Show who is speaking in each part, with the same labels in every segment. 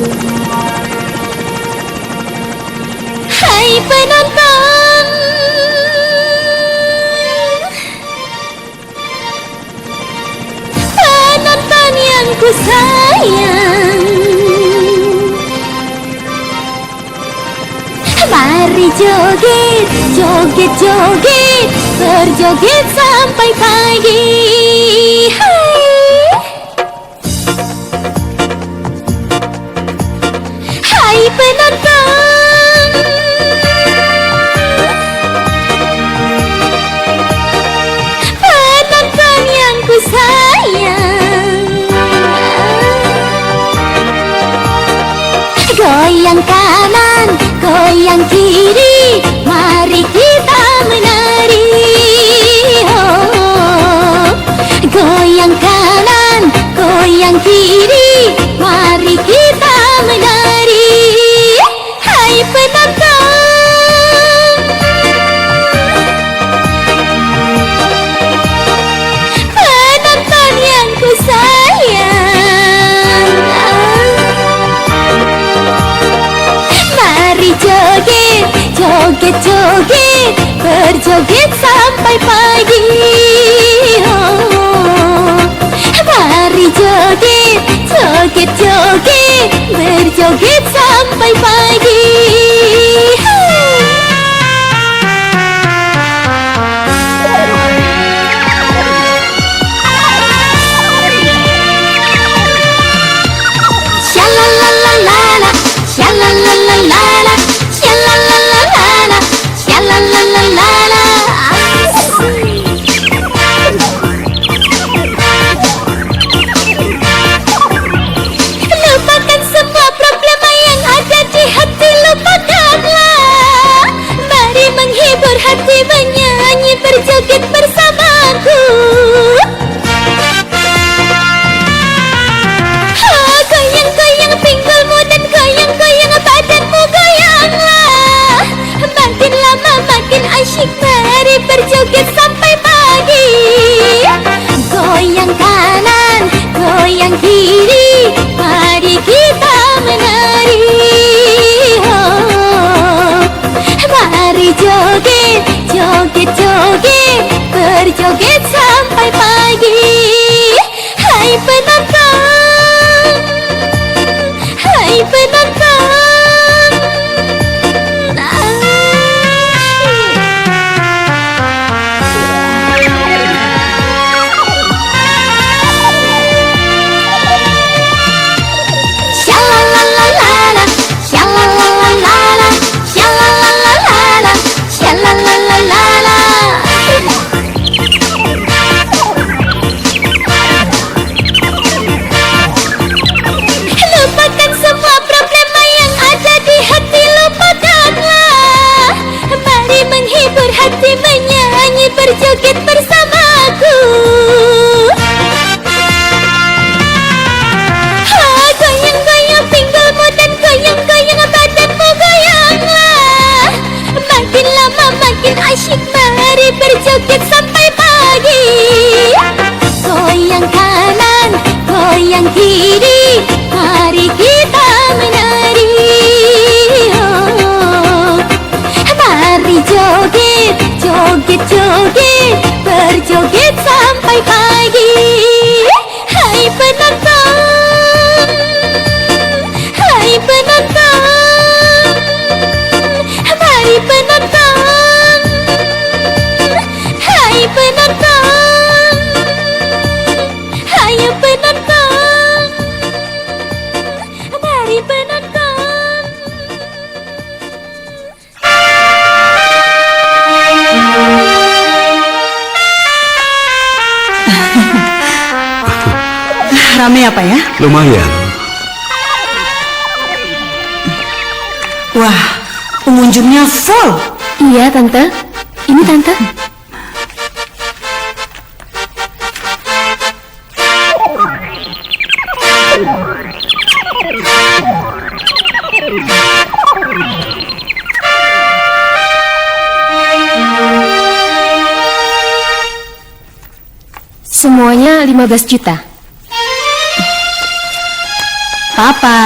Speaker 1: Hai penonton, penonton yang ku sayang, mari joget, joget, joget, berjoget sampai pagi. Hai penonton, penonton yang ku sayang, goyang kanan, goyang kiri, mari kita menari. Oh, goyang kanan, goyang kiri, mari kita menari. Hai penonton, penonton yang ku sayang, mari joget, joget, joget, berjoget sampai pagi. Oh, mari joget, joget, joget, berjoget sampai pagi. Sha-la-la-la-la-la, sha-la-la-la-la-la, sha-la-la-la-la-la, sha-la-la-la-la-la. Lupakan semua problema yang ada di hati, lupakanlah. Mari menghibur hati, menyanyi, berjoget bersamaku. Oh, goyang-goyang pinggulmu dan goyang-goyang badanmu, goyanglah. Makin lama makin asyik, mari berjoget sampai pagi. Goyang kanan, goyang kiri, mari kita menari. Oh, mari joget, joget, joget, berjoget sampai pagi. Hai penonton, hai penonton, sha-la-la-la-la-la, sha-la-la-la-la-la, sha-la-la-la-la-la, sha-la-la-la-la-la. Lupakan semua problema yang ada di hati, lupakanlah. Mari menghibur hati, menyanyi, berjoget bersamaku. Oh, goyang-goyang pinggulmu dan goyang-goyang badanmu, goyanglah. Makin lama makin asyik, mari berjoget sampai pagi. Goyang kanan, goyang kiri, mari kita menari. Oh, mari joget, joget, joget, berjoget sampai pagi. Hai penonton, hai penonton, mari penonton, hai penonton, ayo penonton, mari penonton.
Speaker 2: Rame apa ya?
Speaker 3: Lumayan.
Speaker 2: Wah, pengunjungnya full.
Speaker 1: Iya tante, ini tante. Semuanya 15 juta.
Speaker 2: Papa.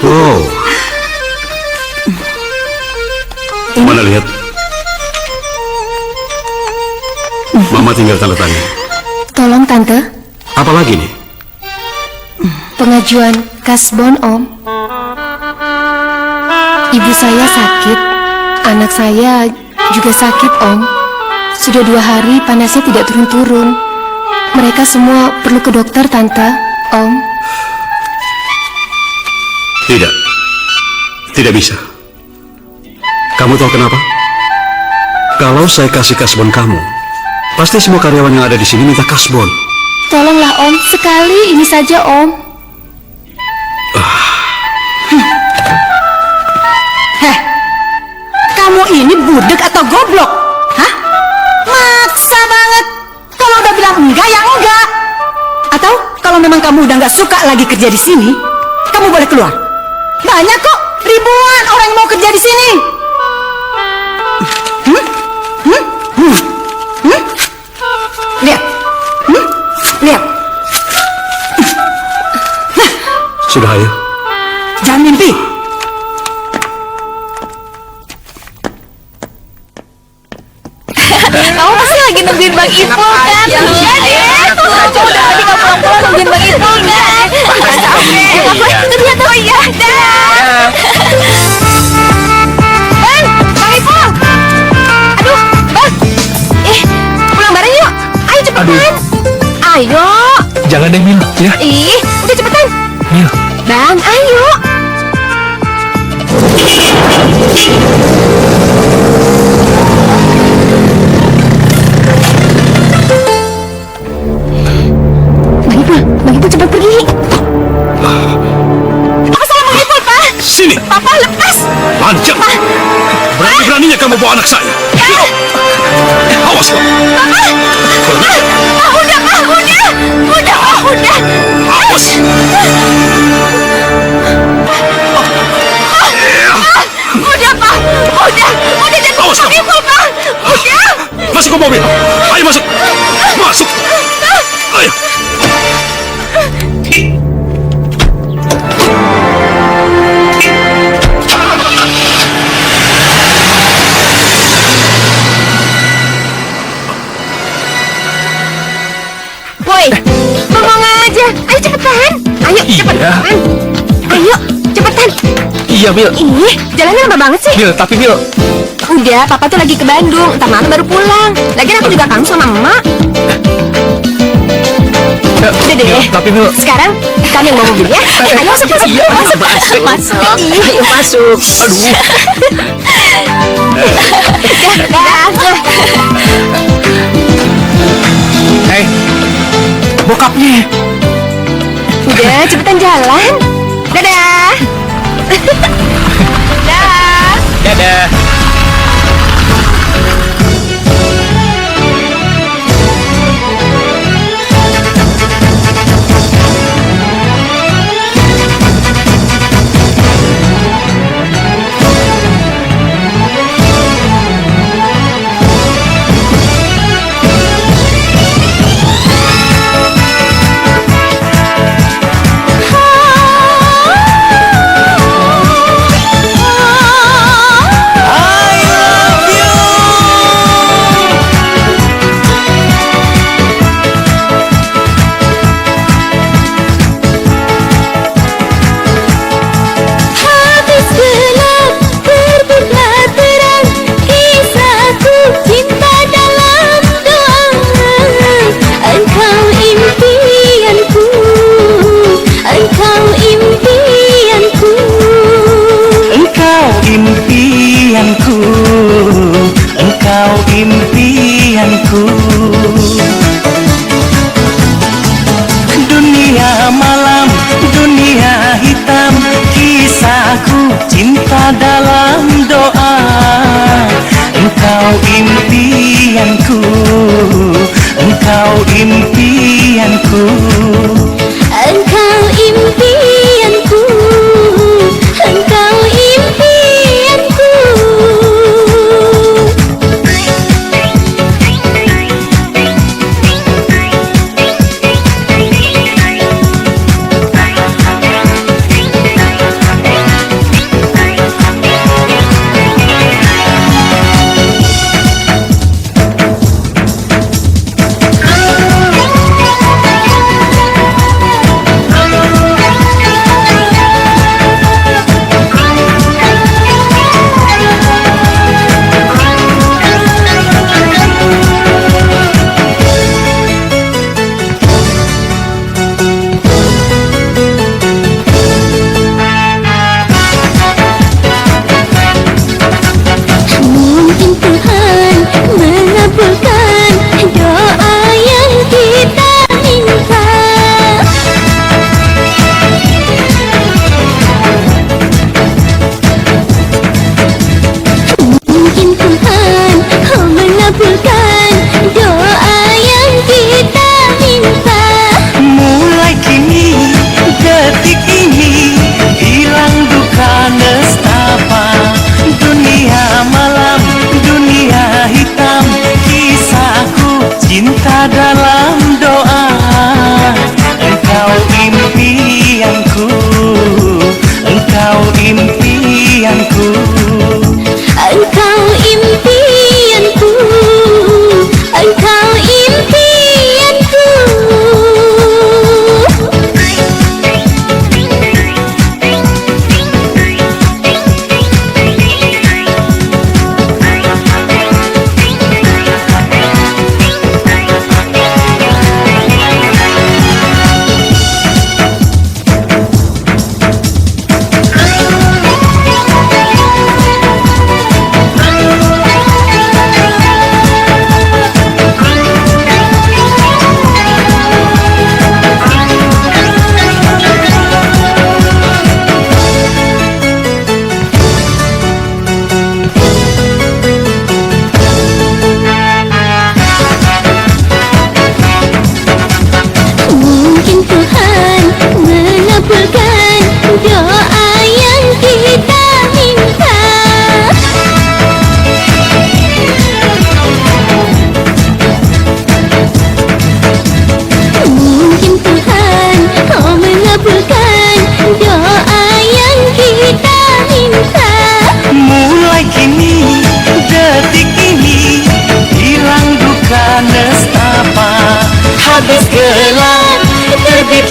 Speaker 3: Oh. Mana lihat? Mama tinggal tanda tangan.
Speaker 1: Tolong Tante,
Speaker 3: Apa lagi nih?
Speaker 1: pengajuan kasbon Om. Ibu saya sakit, anak saya juga sakit Om. Sudah 2 hari panasnya tidak turun-turun. Mereka semua perlu ke dokter Tante, Om.
Speaker 3: Tidak. Tidak bisa. Kamu tahu kenapa? Kalau saya kasih kasbon kamu, pasti semua karyawan yang ada di sini minta kasbon.
Speaker 1: Tolonglah Om, sekali ini saja Om.
Speaker 2: Heh, kamu ini budek atau goblok? Hah? Maksa banget. Kalau udah bilang enggak, ya enggak. Atau kalau memang kamu udah nggak suka lagi kerja di sini, kamu boleh keluar. Banyak kok, ribuan orang yang mau kerja di sini. Lihat. Lihat.
Speaker 3: Sudah, ayo.
Speaker 2: Jangan mimpi.
Speaker 1: Kamu pasti lagi nungguin Bang Ipul kan? Iya deh. Udah tadi nggak pulang-pulang nungguin Bang Ipul kan? Itu dia tuh ya. Bang, Bang Ipul. Aduh, Bang. Pulang bareng yuk. Ayo cepetan. Ayo.
Speaker 4: Jangan deh Mil, ya.
Speaker 1: Ih, udah cepetan.
Speaker 4: Mil,
Speaker 1: Bang, ayo. Bang Ipul cepat pergi. Apa salah Bang Ipul, Pak?
Speaker 3: Sini.
Speaker 1: Papa lepas.
Speaker 3: Lanjut. Berani-beraninya kamu bawa anak saya. Awas kamu.
Speaker 1: Udah, Pak, udah.
Speaker 3: Awas.
Speaker 1: Udah, Pak. Udah jangan
Speaker 3: Awas
Speaker 1: Bang
Speaker 3: kamu.
Speaker 1: Ipul, Pak. Udah.
Speaker 3: Masuk ke mobil. Ayo masuk. Masuk. Ayo.
Speaker 1: Woi, bengong aja. Ayo cepetan. Ayo cepetan. Ayo cepetan.
Speaker 4: iya Mil.
Speaker 1: Ih, jalannya lama banget sih.
Speaker 4: Mil, tapi Mil.
Speaker 1: Udah, Papa tuh lagi ke Bandung. Ntar malam baru pulang. Lagian aku juga kangen sama Emak. Udah deh.
Speaker 4: Mil, tapi Mil.
Speaker 1: Sekarang kami yang bawa mobil ya. Ayo masuk.
Speaker 4: Iya,
Speaker 1: Masuk.
Speaker 4: Ayo masuk. Aduh.
Speaker 1: Dah.
Speaker 4: Hei, bokapnya.
Speaker 1: Udah, cepetan jalan. Dadah. Dah.
Speaker 4: Dadah.
Speaker 1: Habis gelap, terbitlah terang. Kisahku cinta dalam doa. Engkau impianku. Engkau impianku.
Speaker 5: Engkau impianku, engkau impianku. Dunia malam, dunia hitam, kisahku cinta dalam doa. Engkau impianku, engkau impianku.
Speaker 1: Engkau impianku. Engkau impianku.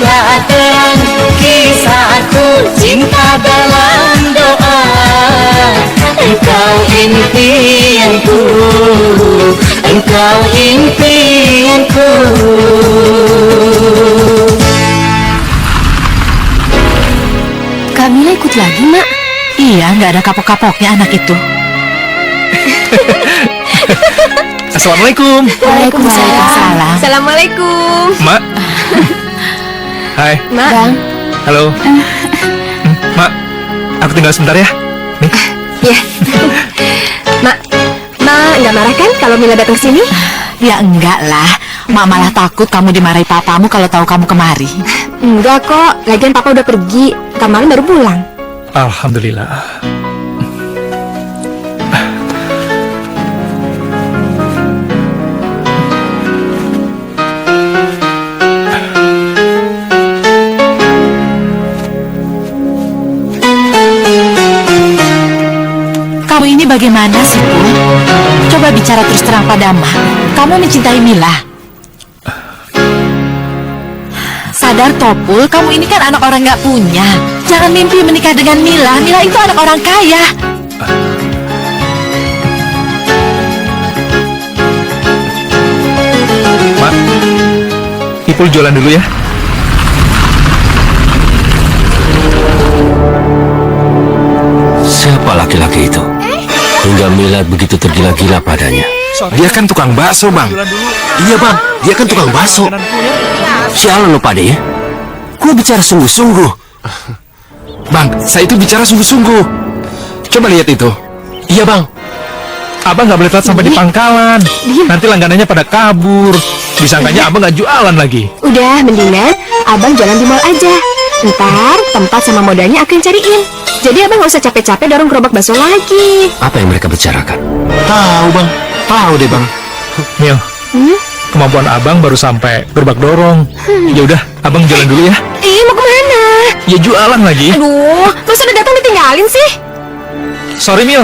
Speaker 5: telah terang kisahku cinta dalam doa. Engkau impianku, engkau impianku.
Speaker 1: Kak Mila ikut lagi, Mak.
Speaker 2: Iya, nggak ada kapok-kapoknya anak itu.
Speaker 4: Assalamualaikum.
Speaker 2: Waalaikumsalam.
Speaker 1: Assalamualaikum.
Speaker 4: Mak. Hai.
Speaker 1: Mak. Bang.
Speaker 4: Halo. Mak, aku tinggal sebentar ya. Nih.
Speaker 1: Ya. Mak nggak marah kan kalau Mila datang sini?
Speaker 2: Ya enggak lah. Mak malah takut kamu dimarahi papamu kalau tahu kamu kemari.
Speaker 1: Enggak kok, lagian papa udah pergi. Kemarin baru pulang.
Speaker 4: Alhamdulillah.
Speaker 2: Kamu ini bagaimana sih, Bu? Coba bicara terus terang pada Mak. Kamu mencintai Mila. Sadar Topul, kamu ini kan anak orang nggak punya. Jangan mimpi menikah dengan Mila. Mila itu anak orang kaya.
Speaker 4: Mak, Ipul jualan dulu ya.
Speaker 6: Siapa laki-laki itu? Hingga Mila begitu tergila-gila padanya.
Speaker 7: Dia kan tukang bakso, Bang.
Speaker 6: Iya, Bang. Dia kan tukang bakso. Sialan lo, Pak De, ya? Gua bicara sungguh-sungguh.
Speaker 7: Bang, saya itu bicara sungguh-sungguh. Coba lihat itu.
Speaker 6: Iya, Bang.
Speaker 4: Abang nggak boleh telat sampai di pangkalan. Nanti langganannya pada kabur. Disangkanya abang nggak jualan lagi.
Speaker 1: Udah, mendingan abang jalan di mall aja. Ntar tempat sama modalnya aku yang cariin. Jadi abang nggak usah capek-capek dorong gerobak bakso lagi.
Speaker 6: Apa yang mereka bicarakan? Tahu, Bang. Tahu deh, Bang.
Speaker 4: Mil, kemampuan abang baru sampai gerobak dorong. Ya udah, abang jalan dulu ya.
Speaker 1: Mau kemana?
Speaker 4: Ya jualan lagi.
Speaker 1: Aduh, masa udah datang ditinggalin sih?
Speaker 4: Sorry Mil.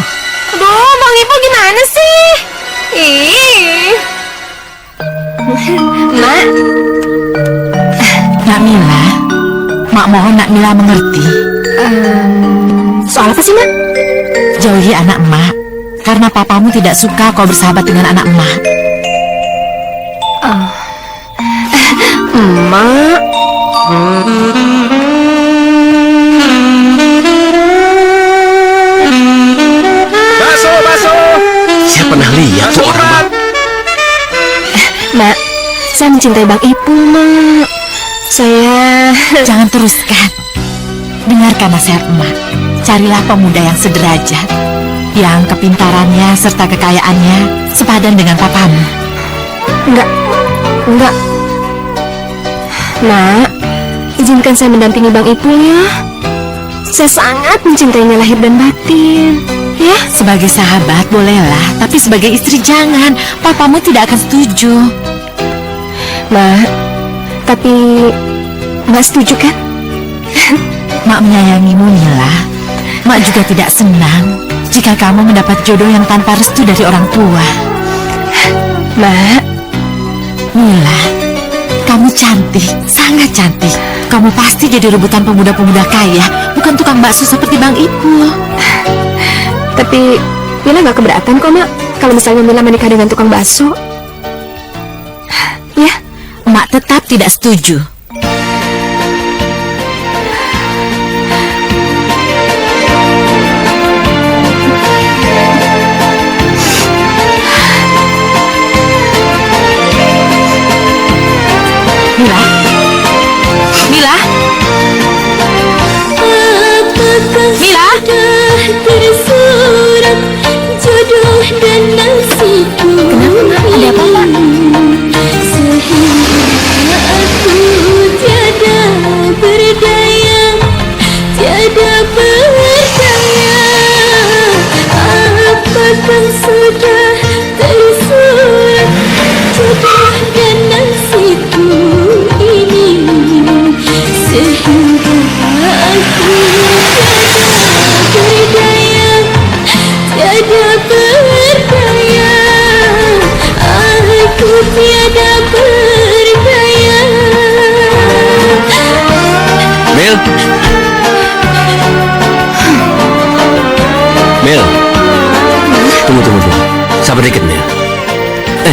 Speaker 1: Aduh, Bang Ipul gimana sih? Ih. Mak,
Speaker 2: Nak Mila, Mak mohon Nak Mila mengerti.
Speaker 1: soal apa sih, Mak?
Speaker 2: Jauhi anak Mak. Karena papamu tidak suka kau bersahabat dengan anak Mak.
Speaker 1: Mak.
Speaker 4: Bakso.
Speaker 6: Saya pernah lihat tuh orang, Bang.
Speaker 1: Mak, saya mencintai Bang Ipul, Mak. Saya...
Speaker 2: Jangan teruskan. Dengarkan nasihat Mak. Carilah pemuda yang sederajat, yang kepintarannya serta kekayaannya sepadan dengan papamu.
Speaker 1: Enggak. Mak, izinkan saya mendampingi Bang Ipul ya. Saya sangat mencintainya lahir dan batin. Ya,
Speaker 2: Sebagai sahabat bolehlah, tapi sebagai istri jangan. Papamu tidak akan setuju.
Speaker 1: Mak. Tapi Mak setuju kan?
Speaker 2: Mak menyayangimu, Mila. Mak juga tidak senang jika kamu mendapat jodoh yang tanpa restu dari orang tua.
Speaker 1: Mak,
Speaker 2: Mila, kamu cantik, sangat cantik. Kamu pasti jadi rebutan pemuda-pemuda kaya, bukan tukang bakso seperti Bang Ipul.
Speaker 1: tapi Mila gak keberatan kok, Mak, kalau misalnya Mila menikah dengan tukang bakso. Ya,
Speaker 2: Mak tetap tidak setuju. Mila? Mila? Mila?
Speaker 8: Tersurat jodoh dan nasibku.
Speaker 1: kenapa, Mak? Ada apa, Mak?
Speaker 8: Sehingga aku tiada berdaya, tiada berdaya. Apakah sudah tersurat jodoh dan nasibku ini, sehingga aku tiada berdaya, aku tiada berdaya.
Speaker 6: Sabar dikit, Mel.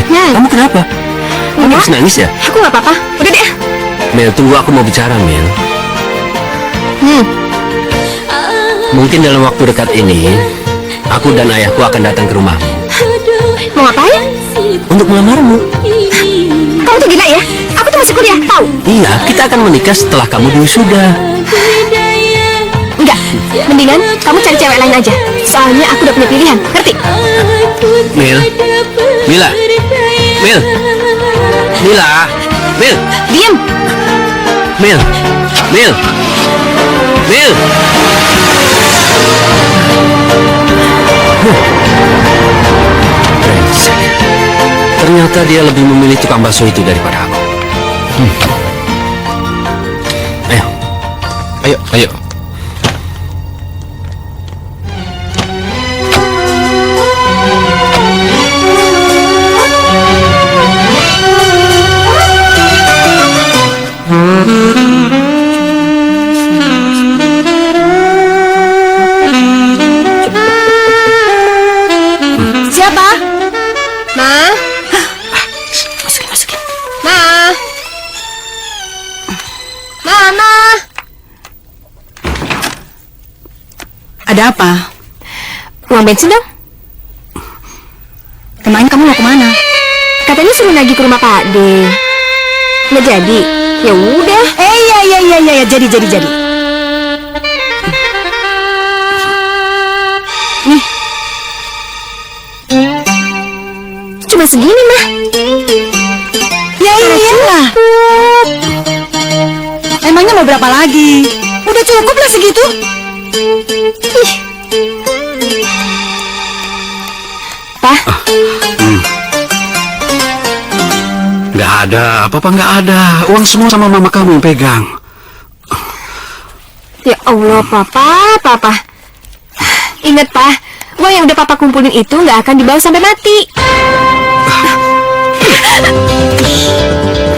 Speaker 6: Kamu kenapa? Kamu habis nangis ya?
Speaker 1: Aku nggak apa-apa. Udah deh.
Speaker 6: Mel, tunggu, aku mau bicara, Mel. Mungkin dalam waktu dekat ini, aku dan ayahku akan datang ke rumahmu
Speaker 1: Mau ngapain?
Speaker 6: untuk melamarmu.
Speaker 1: Kamu tuh gila ya? Aku tuh masih kuliah, tahu?
Speaker 6: Iya, kita akan menikah setelah kamu diwisuda.
Speaker 1: Enggak. Mendingan kamu cari cewek lain aja. Soalnya aku udah punya pilihan, ngerti?
Speaker 6: Mel, Mila, Mel, Mila, Mel,
Speaker 1: Diam.
Speaker 6: Mel, Mel, Mel. Brengsek. Ternyata dia lebih memilih tukang bakso itu daripada aku. Ayo,
Speaker 7: Ayo, ayo.
Speaker 2: Siapa?
Speaker 1: Ma.
Speaker 2: Masukin.
Speaker 1: Ma. Mama.
Speaker 2: Ada apa?
Speaker 1: Uang bensin dong.
Speaker 2: Emangnya kamu mau kemana?
Speaker 1: Katanya suruh lagi ke rumah Pak Ade. Nggak jadi. Ya udah.
Speaker 2: Iya, jadi.
Speaker 1: Nih. Cuma segini, mah.
Speaker 2: Ya iyalah. Emangnya mau berapa lagi? Udah cukup lah segitu.
Speaker 1: Ih. Pak,
Speaker 3: Nggak ada, apa-apa nggak ada. Uang semua sama mama kamu yang pegang.
Speaker 1: ya Allah, Papa. Ingat, Pak, uang yang udah Papa kumpulin itu nggak akan dibawa sampai mati.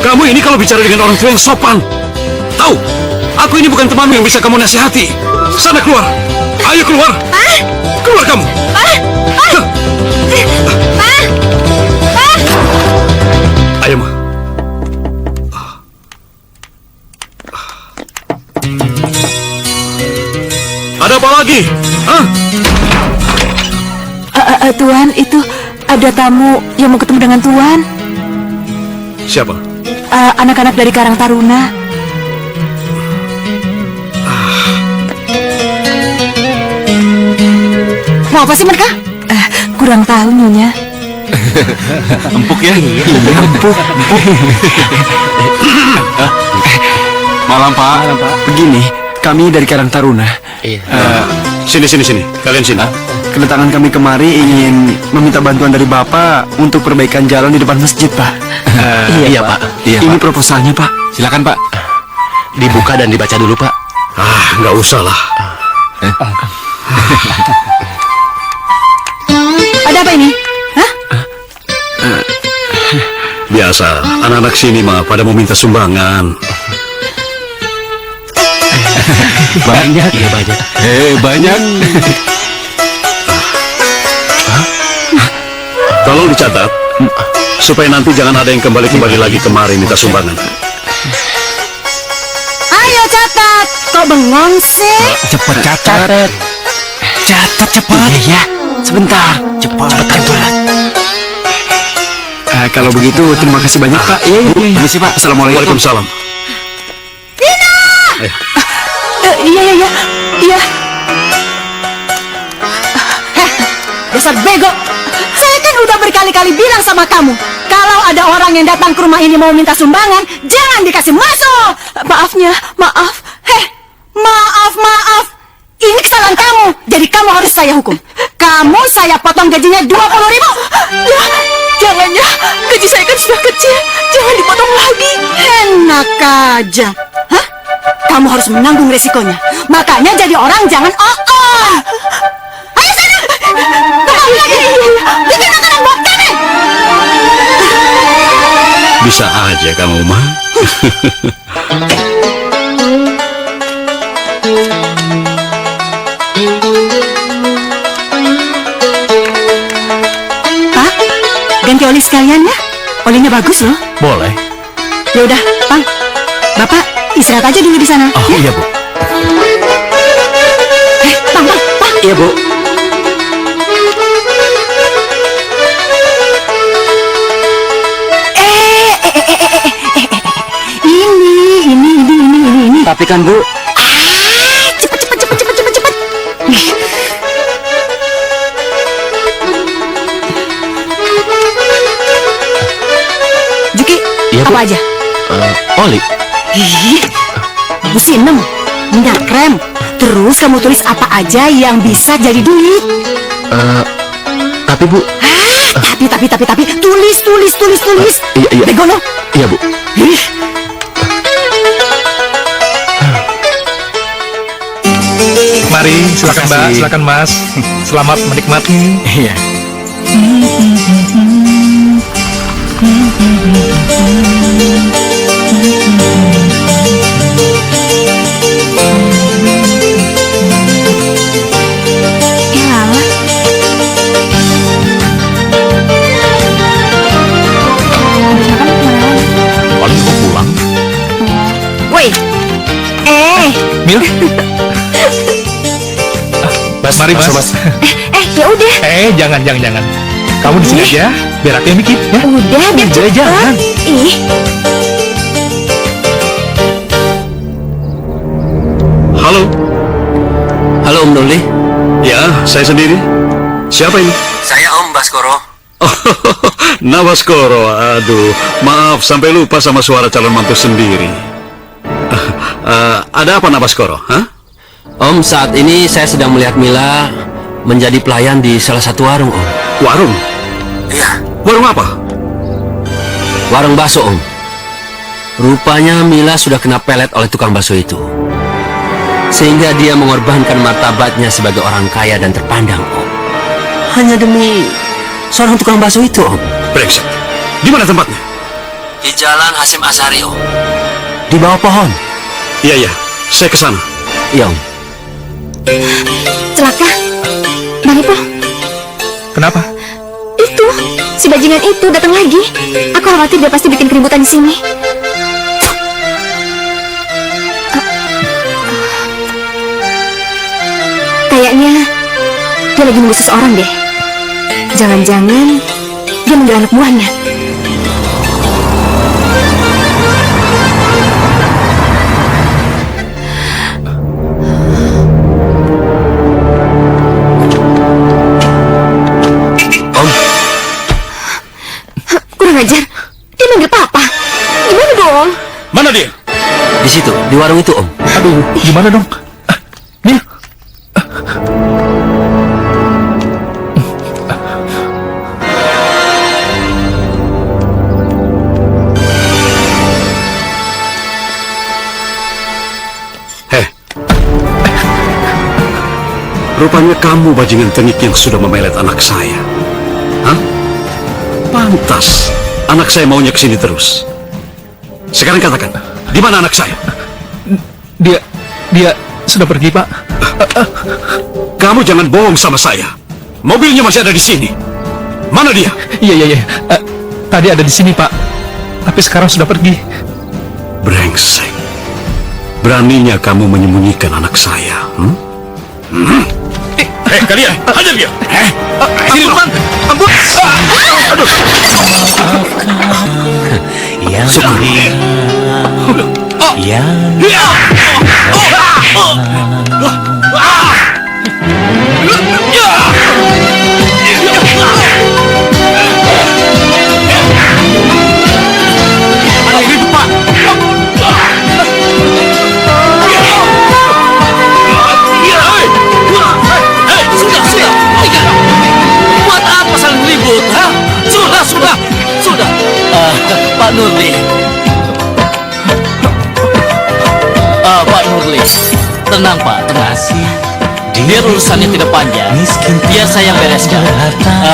Speaker 3: Kamu ini kalau bicara dengan orang tua yang sopan. Tahu, aku ini bukan temanmu yang bisa kamu nasihati. Sana keluar. Ayo keluar. Keluar kamu. Ayo, Ma. Ada apa lagi? Hah?
Speaker 2: Tuan, itu ada tamu yang mau ketemu dengan Tuan.
Speaker 3: Siapa?
Speaker 2: Anak-anak dari Karang Taruna. Mau apa sih mereka? Kurang tahu, Nyonya.
Speaker 7: Empuk ya? Iya, empuk. Malam, Pak.
Speaker 6: Begini, kami dari Karang Taruna.
Speaker 3: Sini. Kalian sini.
Speaker 6: Kedatangan kami kemari ingin meminta bantuan dari Bapak untuk perbaikan jalan di depan masjid, Pak.
Speaker 7: Iya, Pak. Iya,
Speaker 6: Ini
Speaker 7: Pak.
Speaker 6: proposalnya, Pak.
Speaker 7: Silakan, Pak. Dibuka dan dibaca dulu, Pak.
Speaker 3: Nggak usah lah.
Speaker 2: Ada apa ini? Hah?
Speaker 3: Biasa, anak-anak sini mah pada mau minta sumbangan.
Speaker 7: Banyak. Iya, banyak. Banyak.
Speaker 3: Tolong dicatat, supaya nanti jangan ada yang kembali lagi kemari minta sumbangan.
Speaker 2: Ayo catat. Kok bengong sih?
Speaker 7: Cepat catat. Catat cepat.
Speaker 6: Iya, sebentar. Cepat. Kalau begitu, terima kasih banyak, Pak. Iya. Permisi, Pak. Assalamualaikum.
Speaker 3: Waalaikumsalam.
Speaker 2: Iya. Dasar bego. Saya kan udah berkali-kali bilang sama kamu, kalau ada orang yang datang ke rumah ini mau minta sumbangan, jangan dikasih masuk. Maaf. Maaf. Ini kesalahan kamu, jadi kamu harus saya hukum. Kamu saya potong gajinya 20.000. Ya, jangan ya. Gaji saya kan sudah kecil. Jangan dipotong lagi. Enak aja. Hah? Kamu harus menanggung resikonya. Makanya jadi orang jangan on. Ayo sana. Kembali lagi. Bikin makanan buat kami.
Speaker 3: Bisa aja kamu mah.
Speaker 2: Pak,
Speaker 4: Boleh.
Speaker 2: Ya udah, Bang. Bapak istirahat aja dulu di sana.
Speaker 6: Oh iya Bu.
Speaker 2: Bang.
Speaker 6: Iya Bu.
Speaker 2: Ini.
Speaker 6: Tapi kan Bu,
Speaker 2: Cepet. Juki,
Speaker 6: Iya, Bu.
Speaker 2: apa aja?
Speaker 6: Oli.
Speaker 2: Ih, Bu Sinem, minyak krem. Terus kamu tulis apa aja yang bisa jadi duit.
Speaker 6: Tapi Bu.
Speaker 2: Tapi. Tulis.
Speaker 6: Iya.
Speaker 2: Bego lo.
Speaker 6: Iya Bu.
Speaker 2: Ih,
Speaker 4: Mari, silakan Mbak,
Speaker 6: Makasih.
Speaker 4: silakan Mas. Selamat menikmati.
Speaker 6: Iya.
Speaker 2: Yalah.
Speaker 6: Paling kok pulang.
Speaker 2: Woi.
Speaker 4: Mil. Mari Mas.
Speaker 8: Ya udah,
Speaker 4: Jangan. Kamu di sini aja, biar aku yang bikin ya.
Speaker 8: udah biar cepet.
Speaker 4: Jangan.
Speaker 8: Ih,
Speaker 3: Halo?
Speaker 6: Halo Om Nurli.
Speaker 3: Ya, saya sendiri. Siapa ini?
Speaker 6: Saya Om Baskoro.
Speaker 3: Oh, Navaskoro, aduh, maaf sampai lupa sama suara calon mantu sendiri. Ada apa Navaskoro? Hah?
Speaker 6: Om, saat ini saya sedang melihat Mila menjadi pelayan di salah satu warung Om.
Speaker 3: Warung?
Speaker 6: Iya.
Speaker 3: Warung apa?
Speaker 6: Warung bakso Om. Rupanya Mila sudah kena pelet oleh tukang bakso itu. Sehingga dia mengorbankan martabatnya sebagai orang kaya dan terpandang Om. Hanya demi seorang tukang bakso itu Om.
Speaker 3: Brengsek. Di mana tempatnya?
Speaker 6: Di Jalan Hasim Asari Om. Di bawah pohon.
Speaker 3: Iya, saya ke sana.
Speaker 6: Iya Om.
Speaker 8: celaka. Bang Ipul,
Speaker 4: Kenapa?
Speaker 8: itu si bajingan itu datang lagi. Aku khawatir dia pasti bikin keributan di sini. Kayaknya dia lagi nunggu seseorang deh. Jangan-jangan dia manggil anak buahnya. Kurang ajar. Dia manggil papa. Gimana dong?
Speaker 3: Mana dia?
Speaker 6: Di situ, di warung itu Om.
Speaker 4: Aduh, gimana dong? Mil.
Speaker 3: Heh. Rupanya kamu bajingan tengik yang sudah memelet anak saya. Hah? Pantas anak saya maunya kesini terus. Sekarang katakan, di mana anak saya?
Speaker 4: Dia sudah pergi, Pak.
Speaker 3: Kamu jangan bohong sama saya. Mobilnya masih ada di sini. Mana dia?
Speaker 4: Iya. Tadi ada di sini, Pak. Tapi sekarang sudah pergi.
Speaker 3: Brengsek. Beraninya kamu menyembunyikan anak saya. Hei, kalian, hajar dia. Sini loh.
Speaker 4: Ampun.
Speaker 3: Syukur.
Speaker 6: Buat apa saling ribut? Hah? Sudah. Pak Nurli. Pak Nurli. Tenang Pak, tenang. Biar urusannya tidak panjang, biar saya yang bereskan.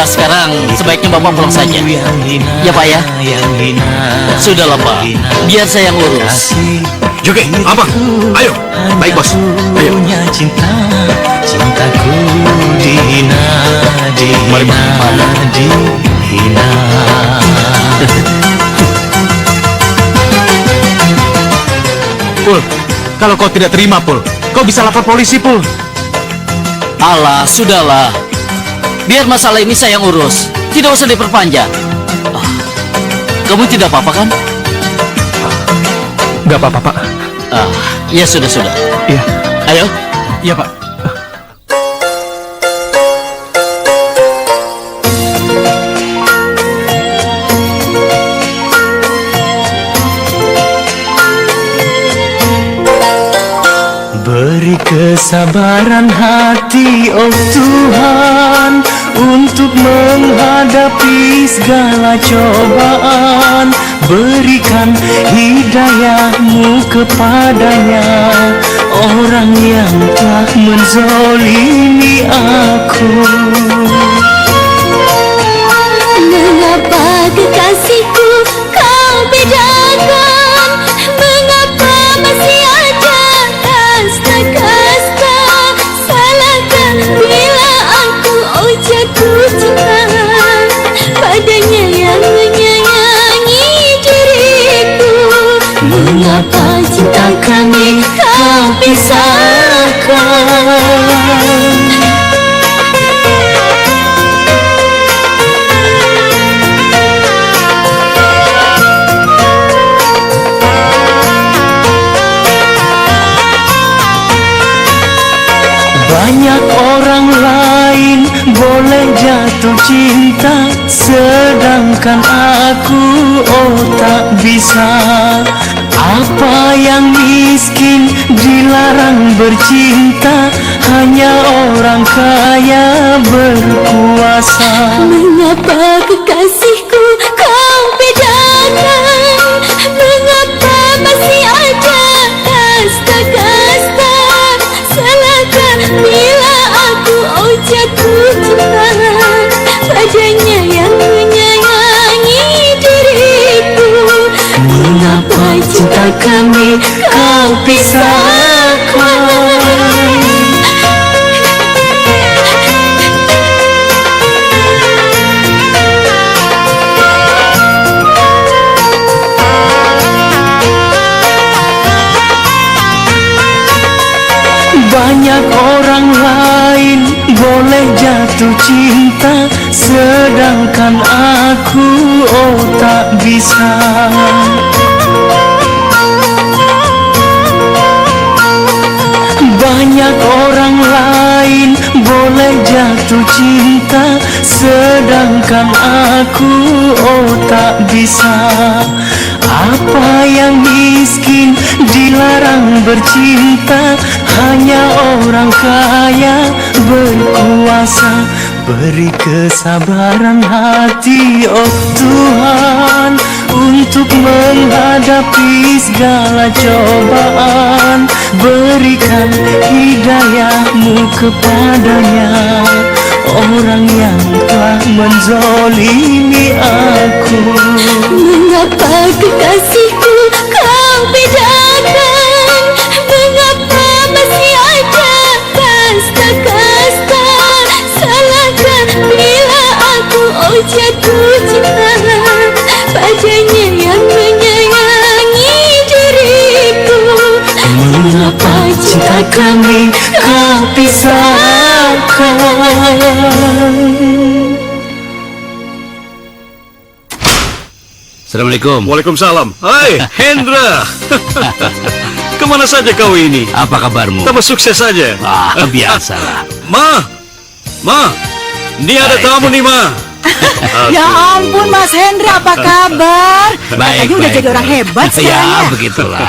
Speaker 6: Sekarang sebaiknya Bapak pulang saja. Ya Pak ya? Sudahlah Pak, biar saya yang urus.
Speaker 3: Joki, apa? Ayo. Baik, bos. Ayo.
Speaker 5: Cintaku dihina,
Speaker 3: Mari, Pak.
Speaker 5: dihina.
Speaker 4: Pul, kalau kau tidak terima, Pul, kau bisa lapor polisi, Pul.
Speaker 6: Alah, sudahlah. Biar masalah ini saya yang urus. Tidak usah diperpanjang. Kamu tidak apa-apa kan?
Speaker 4: Nggak apa-apa, Pak.
Speaker 6: Ya sudah.
Speaker 4: Iya.
Speaker 6: Ayo.
Speaker 4: Iya, Pak.
Speaker 5: Beri kesabaran hati, oh Tuhan, untuk menghadapi segala cobaan. Berikan hidayah-Mu kepadanya, orang yang telah menzolimi aku.
Speaker 9: Mengapa kekasihku kau bedakan? Mengapa masih ada kasta-kasta? Salahkah bila aku jatuh cinta padanya yang menyayangi diriku? Mengapa cinta kami kau pisahkan?
Speaker 5: Banyak orang lain boleh jatuh cinta, sedangkan aku, oh tak bisa. Apa yang miskin dilarang bercinta, hanya orang kaya berkuasa.
Speaker 9: Mengapa kekasihku kau bedakan? Mengapa masih ada kasta-kasta? Salahkah bila aku jatuh cinta padanya yang menyayangi diriku?
Speaker 5: Mengapa cinta kami kau pisahkan? Banyak orang lain boleh jatuh cinta, sedangkan aku, oh tak bisa. Banyak orang lain boleh jatuh cinta, sedangkan aku, oh tak bisa. Apa yang miskin dilarang bercinta, hanya orang kaya berkuasa. Beri kesabaran hati, oh Tuhan, untuk menghadapi segala cobaan. Berikan hidayah-Mu kepadanya, orang yang telah menzolimi aku.
Speaker 9: Mengapa kekasihku kau bedakan? Mengapa masih ada kasta-kasta? Salahkah bila aku jatuh cinta padanya yang menyayangi diriku?
Speaker 5: Mengapa cinta kami kau pisahkan?
Speaker 6: Assalamualaikum.
Speaker 3: Waalaikumsalam. Hai, Hendra. Kemana saja kau ini?
Speaker 6: Apa kabarmu?
Speaker 3: Tambah sukses saja.
Speaker 6: Biasalah.
Speaker 3: Ma, ini ada tamu nih, Ma.
Speaker 2: Ya ampun Mas Hendra, apa kabar?
Speaker 6: Baik,
Speaker 2: Katanya udah
Speaker 6: baik.
Speaker 2: jadi orang hebat sekarang
Speaker 6: Ya,
Speaker 2: ya.
Speaker 6: begitulah.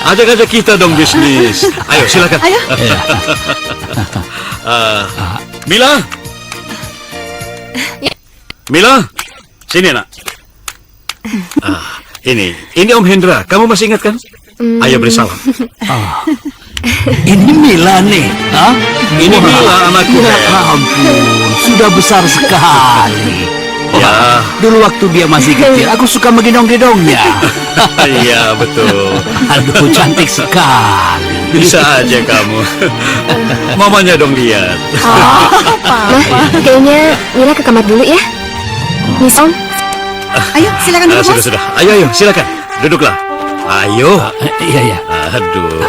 Speaker 3: Ajak-ajak kita dong bisnis. Ayo, silakan.
Speaker 2: Ayo.
Speaker 6: Ya.
Speaker 3: Mila, sini nak. Ini Om Hendra. Kamu masih ingat kan? Ayo beri salam.
Speaker 6: Ini Mila nih. Hah?
Speaker 3: Ini Mila anakku.
Speaker 6: Ya ampun, sudah besar sekali.
Speaker 3: Ya,
Speaker 6: Dulu waktu dia masih kecil, aku suka menggendong-gendongnya.
Speaker 3: iya betul.
Speaker 6: Aduh, cantik sekali.
Speaker 3: Bisa aja kamu. Mamanya dong lihat.
Speaker 8: Nah, kayaknya Mila ke kamar dulu ya. Miss Om,
Speaker 2: Ayo silakan duduk Mas.
Speaker 3: Sudah. Ayo, silakan. Duduklah. Ayo.
Speaker 6: Iya, iya.
Speaker 3: Aduh.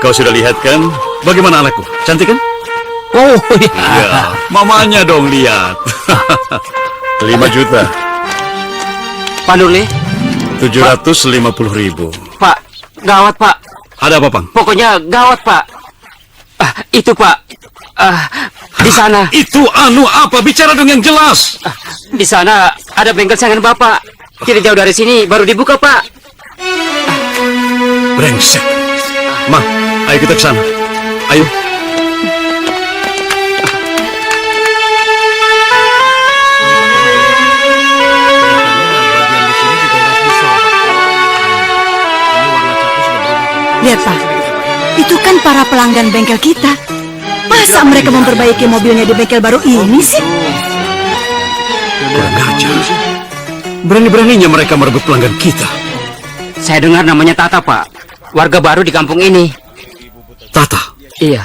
Speaker 3: Kau sudah lihat kan? Bagaimana anakku? Cantik kan?
Speaker 6: Oh, iya.
Speaker 3: Iya. Mamanya dong lihat. 5 juta.
Speaker 6: Pak Nurli,
Speaker 3: 750.000.
Speaker 6: Pak, gawat Pak.
Speaker 3: Ada apa, Pang?
Speaker 6: Pokoknya gawat Pak. Itu Pak, di sana.
Speaker 3: Itu apa? Bicara dong yang jelas.
Speaker 6: Di sana ada bengkel sayangan Bapak. Tidak jauh dari sini, baru dibuka Pak.
Speaker 3: Brengsek. Ma, ayo kita ke sana. Ayo.
Speaker 2: Lihat Pak, itu kan para pelanggan bengkel kita. Masa mereka memperbaiki mobilnya di bengkel baru ini sih?
Speaker 3: Kurang ajar. Berani-beraninya mereka merebut pelanggan kita.
Speaker 6: Saya dengar namanya Tata Pak. Warga baru di kampung ini.
Speaker 3: Tata.
Speaker 6: Iya.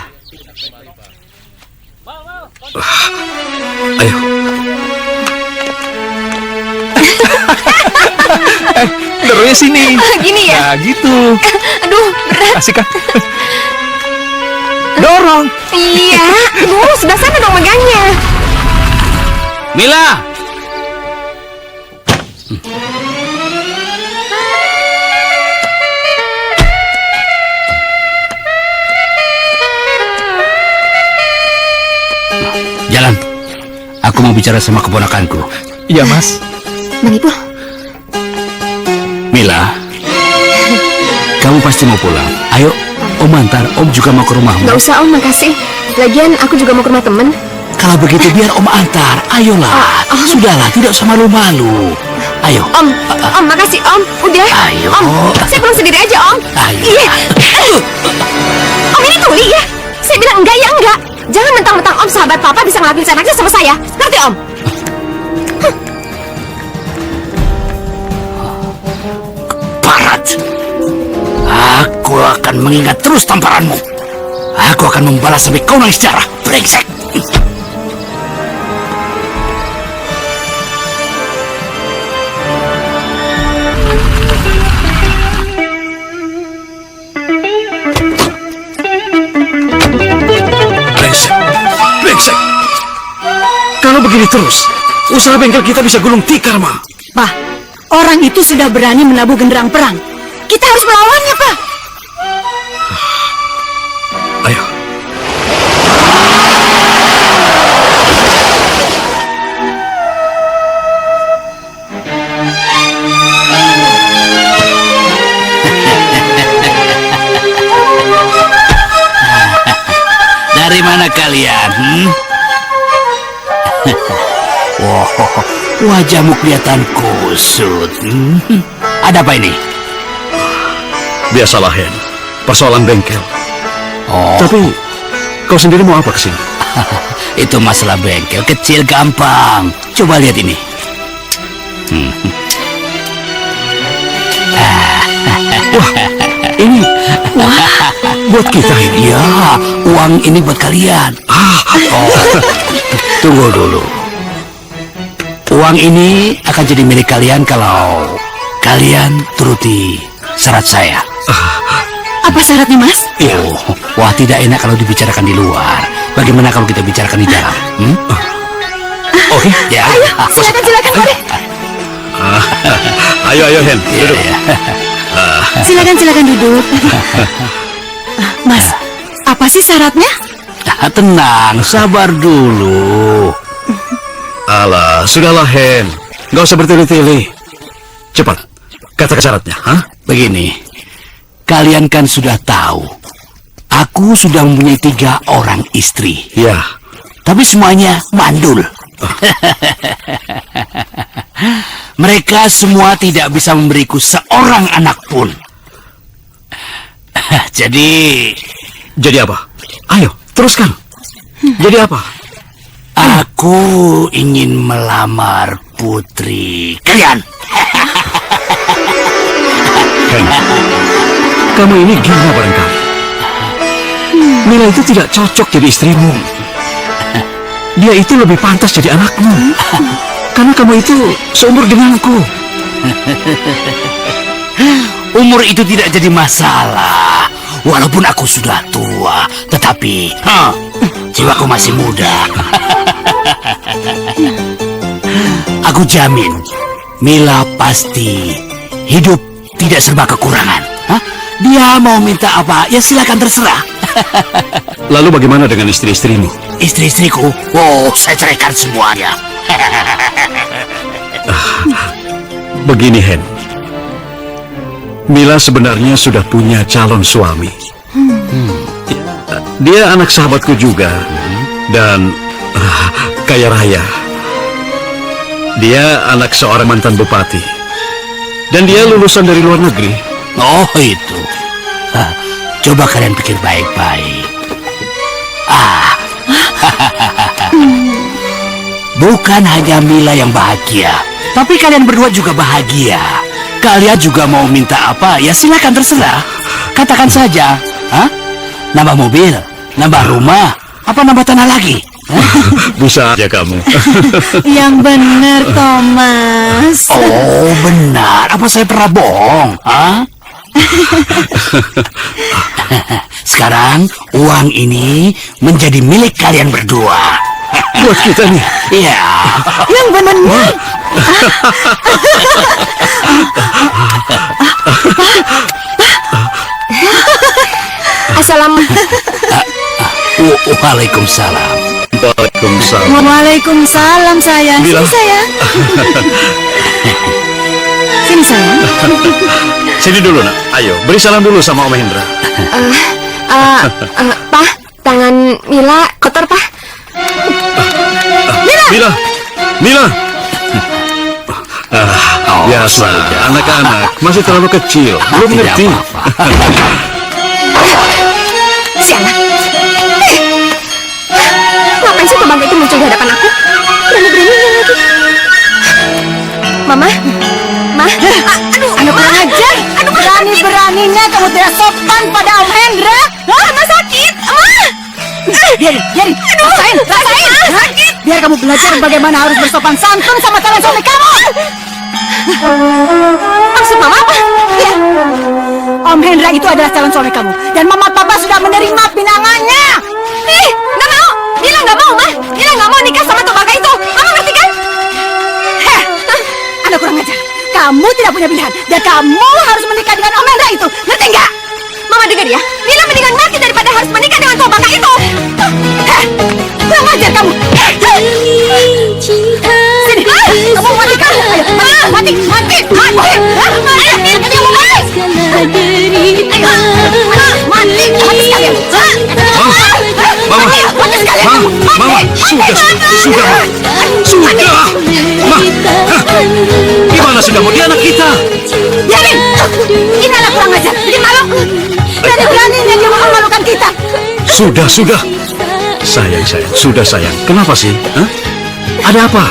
Speaker 3: Ayo.
Speaker 4: Dorongnya sini.
Speaker 8: Gini ya?
Speaker 4: Nah, gitu.
Speaker 8: Aduh, berat.
Speaker 4: Asik kan? Dorong.
Speaker 8: Iya. Aduh, sebelah sana dong megangnya.
Speaker 6: Mila! Jalan. Aku mau bicara sama keponakanku.
Speaker 4: Iya, Mas.
Speaker 8: Bang Ipul,
Speaker 6: Mila, kamu pasti mau pulang. Ayo, Om antar. Om juga mau ke rumahmu.
Speaker 8: nggak usah Om, makasih. Lagian aku juga mau ke rumah temen.
Speaker 6: Kalau begitu biar Om antar. Ayolah. Sudahlah, tidak usah malu-malu. Ayo.
Speaker 8: Om, makasih Om. Udah.
Speaker 6: Ayo.
Speaker 8: Om, saya pulang sendiri aja Om.
Speaker 6: Ayo.
Speaker 8: Iya. Om ini tuli ya. Saya bilang enggak ya enggak. Jangan mentang-mentang Om sahabat Papa bisa ngelakuin seenaknya sama saya. Ngerti Om?
Speaker 6: Barat. Aku akan mengingat terus tamparanmu. Aku akan membalas sampai kau nangis darah. Brengsek.
Speaker 3: Brengsek. Kalau begini terus, usaha bengkel kita bisa gulung tikar, Ma.
Speaker 2: Pak, orang itu sudah berani menabuh genderang perang. Kita harus melawannya, Pak.
Speaker 3: Ayo.
Speaker 6: Dari mana kalian? Wow, wajahmu kelihatan kusut. Ada apa ini?
Speaker 3: Biasalah, Hen. Persoalan bengkel.
Speaker 6: Oh,
Speaker 3: Tapi, kau sendiri mau apa kesini?
Speaker 6: itu masalah bengkel kecil gampang. Coba lihat ini.
Speaker 3: Wah, ini buat kita ini.
Speaker 6: Ya, uang ini buat kalian. Tunggu dulu. Uang ini akan jadi milik kalian kalau kalian turuti syarat saya.
Speaker 2: Apa syaratnya, Mas?
Speaker 6: Oh, wah tidak enak kalau dibicarakan di luar. Bagaimana kalau kita bicarakan di dalam? Oke, ya.
Speaker 8: Silakan, mari.
Speaker 3: Ayo, Hen. Duduk.
Speaker 2: Silakan duduk. Mas, apa sih syaratnya?
Speaker 6: Tenang, sabar dulu.
Speaker 3: Alah, sudahlah, Hen. Nggak usah bertele-tele. Cepat, katakan syaratnya.
Speaker 6: Begini, kalian kan sudah tahu, aku sudah mempunyai 3 orang istri.
Speaker 3: Ya.
Speaker 6: Tapi semuanya mandul. Mereka semua tidak bisa memberiku seorang anak pun. Jadi
Speaker 3: apa? Ayo, teruskan. Jadi apa?
Speaker 6: aku ingin melamar putri kalian.
Speaker 3: Hen, kamu ini gila barangkali. Mila itu tidak cocok jadi istrimu. Dia itu lebih pantas jadi anakmu. Karena kamu itu seumur denganku.
Speaker 6: Umur itu tidak jadi masalah. Walaupun aku sudah tua, tetapi jiwaku masih muda. Aku jamin, Mila pasti hidup tidak serba kekurangan. Dia mau minta apa, ya silakan terserah.
Speaker 3: Lalu bagaimana dengan istri-istrimu?
Speaker 6: Istri-istriku, saya ceraikan semuanya.
Speaker 3: Begini, Hen. Mila sebenarnya sudah punya calon suami. Dia anak sahabatku juga. Dan kaya raya. Dia anak seorang mantan bupati. Dan dia lulusan dari luar negeri.
Speaker 6: Oh itu. Coba kalian pikir baik-baik. Bukan hanya Mila yang bahagia, tapi kalian berdua juga bahagia. Kalian juga mau minta apa, ya silakan terserah. Katakan saja. Nambah mobil, nambah rumah, apa nambah tanah lagi?
Speaker 3: Bisa aja kamu.
Speaker 2: Yang benar, Thomas.
Speaker 6: Oh benar, apa saya pernah bohong? Sekarang uang ini menjadi milik kalian berdua.
Speaker 3: Buat kita nih.
Speaker 6: Iya.
Speaker 2: Yang benar.
Speaker 6: Waalaikumsalam.
Speaker 3: Waalaikumsalam.
Speaker 2: Waalaikumsalam, sayang.
Speaker 3: Mila.
Speaker 2: Sini, sayang. Sini, sayang.
Speaker 3: Sini dulu, nak. Ayo, beri salam dulu sama Om Hendra.
Speaker 8: Pak, tangan Mila kotor, Pak.
Speaker 3: Mila. Mila. Biasa, anak-anak masih terlalu kecil, belum
Speaker 6: Tidak
Speaker 3: ngerti.
Speaker 6: apa-apa.
Speaker 8: Sialan. Ngapain sih bangka itu muncul di hadapan aku? Berani-beraninya lagi. Mama? Aduh,
Speaker 2: Anak kurang ajar. Berani-beraninya kamu tidak sopan pada Om Hendra.
Speaker 8: Mama sakit.
Speaker 2: Biarin. Rasain.
Speaker 8: Sakit.
Speaker 2: Biar kamu belajar bagaimana harus bersopan santun sama calon suami kamu.
Speaker 8: Maksud Mama apa? Ya.
Speaker 2: Om Hendra itu adalah calon suami kamu. Dan Mama Papa sudah menerima pinangannya.
Speaker 8: Nggak mau. Mila nggak mau, Ma. Mila nggak mau nikah sama bangka itu. Mama ngerti kan?
Speaker 2: Anak kurang ajar. Kamu tidak punya pilihan. Dan kamu harus menikah dengan Om Hendra itu. Ngerti nggak?
Speaker 8: Mama dengar ya. Mila mendingan mati daripada harus menikah dengan bangka itu.
Speaker 2: Kurang ajar kamu. Sini. Kamu mati kamu. Ayo, mati.
Speaker 3: Mama, sudah. Gimana sudah mau? Dia anak kita.
Speaker 2: Biarin. Ini anak kurang ajar. Bikin malu. Berani-beraninya dia memalukan kita.
Speaker 3: Sudah. Sayang. Sudah, sayang. Kenapa sih? Ada apa?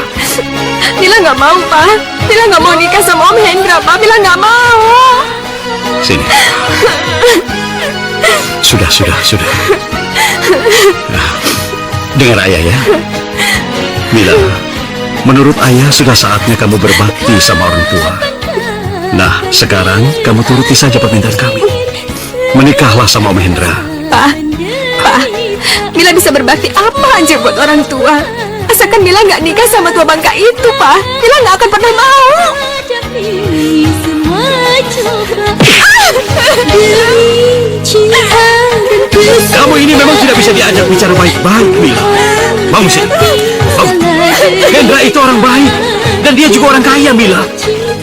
Speaker 8: Mila nggak mau, Pak. Mila nggak mau nikah sama Om Hendra, Pak. Mila nggak mau.
Speaker 3: Sini. Sudah. Dengar ayah ya. Mila, menurut ayah sudah saatnya kamu berbakti sama orang tua. Nah, sekarang kamu turuti saja permintaan kami. Menikahlah sama Om Hendra.
Speaker 8: Pak, Mila bisa berbakti apa aja buat orang tua. Asalkan Mila nggak nikah sama tua bangka itu, Pak. Mila nggak akan pernah mau.
Speaker 3: Kamu ini memang tidak bisa diajak bicara baik-baik, Mila. Bangun sini. Bangun. Hendra itu orang baik. Dan dia juga orang kaya, Mila.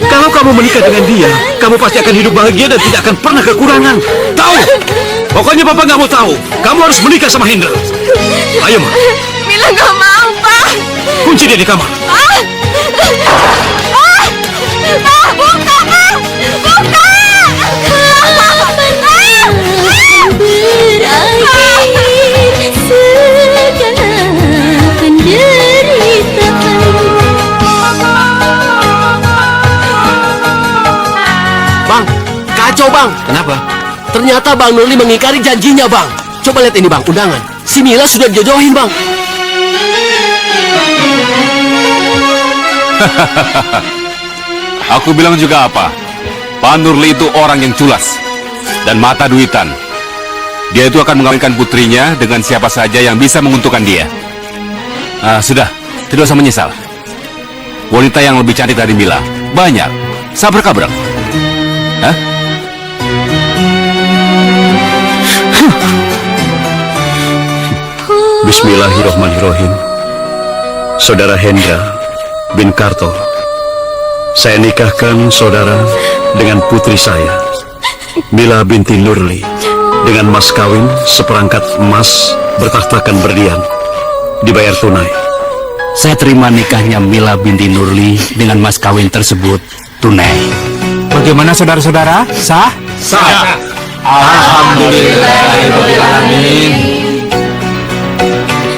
Speaker 3: Kalau kamu menikah dengan dia, kamu pasti akan hidup bahagia dan tidak akan pernah kekurangan. Tahu? Pokoknya Papa nggak mau tahu. Kamu harus menikah sama Hendra. Ayo, Ma.
Speaker 8: Mila nggak mau, Pak.
Speaker 3: Kunci dia di kamar.
Speaker 8: Pak, buka, Pak. Buka.
Speaker 10: Bang, kacau bang. Kenapa? Ternyata Bang Nurli mengingkari janjinya bang. Coba lihat ini bang, undangan. Si Mila sudah dijodohin bang.
Speaker 3: Aku bilang juga apa? Pak Nurli itu orang yang culas dan mata duitan. Dia itu akan mengawinkan putrinya dengan siapa saja yang bisa menguntungkan dia. Sudah, tidak usah menyesal. Wanita yang lebih cantik dari Mila banyak. Sabar kabrang. Hah? Bismillahirrahmanirrahim. Saudara Hendra bin Karto, saya nikahkan saudara dengan putri saya, Mila binti Nurli, dengan mas kawin seperangkat emas bertahtakan berlian, dibayar tunai.
Speaker 6: Saya terima nikahnya Mila binti Nurli dengan mas kawin tersebut tunai.
Speaker 7: Bagaimana saudara-saudara? Sah?
Speaker 3: Sah.
Speaker 6: Alhamdulillahirrahmanirrahim.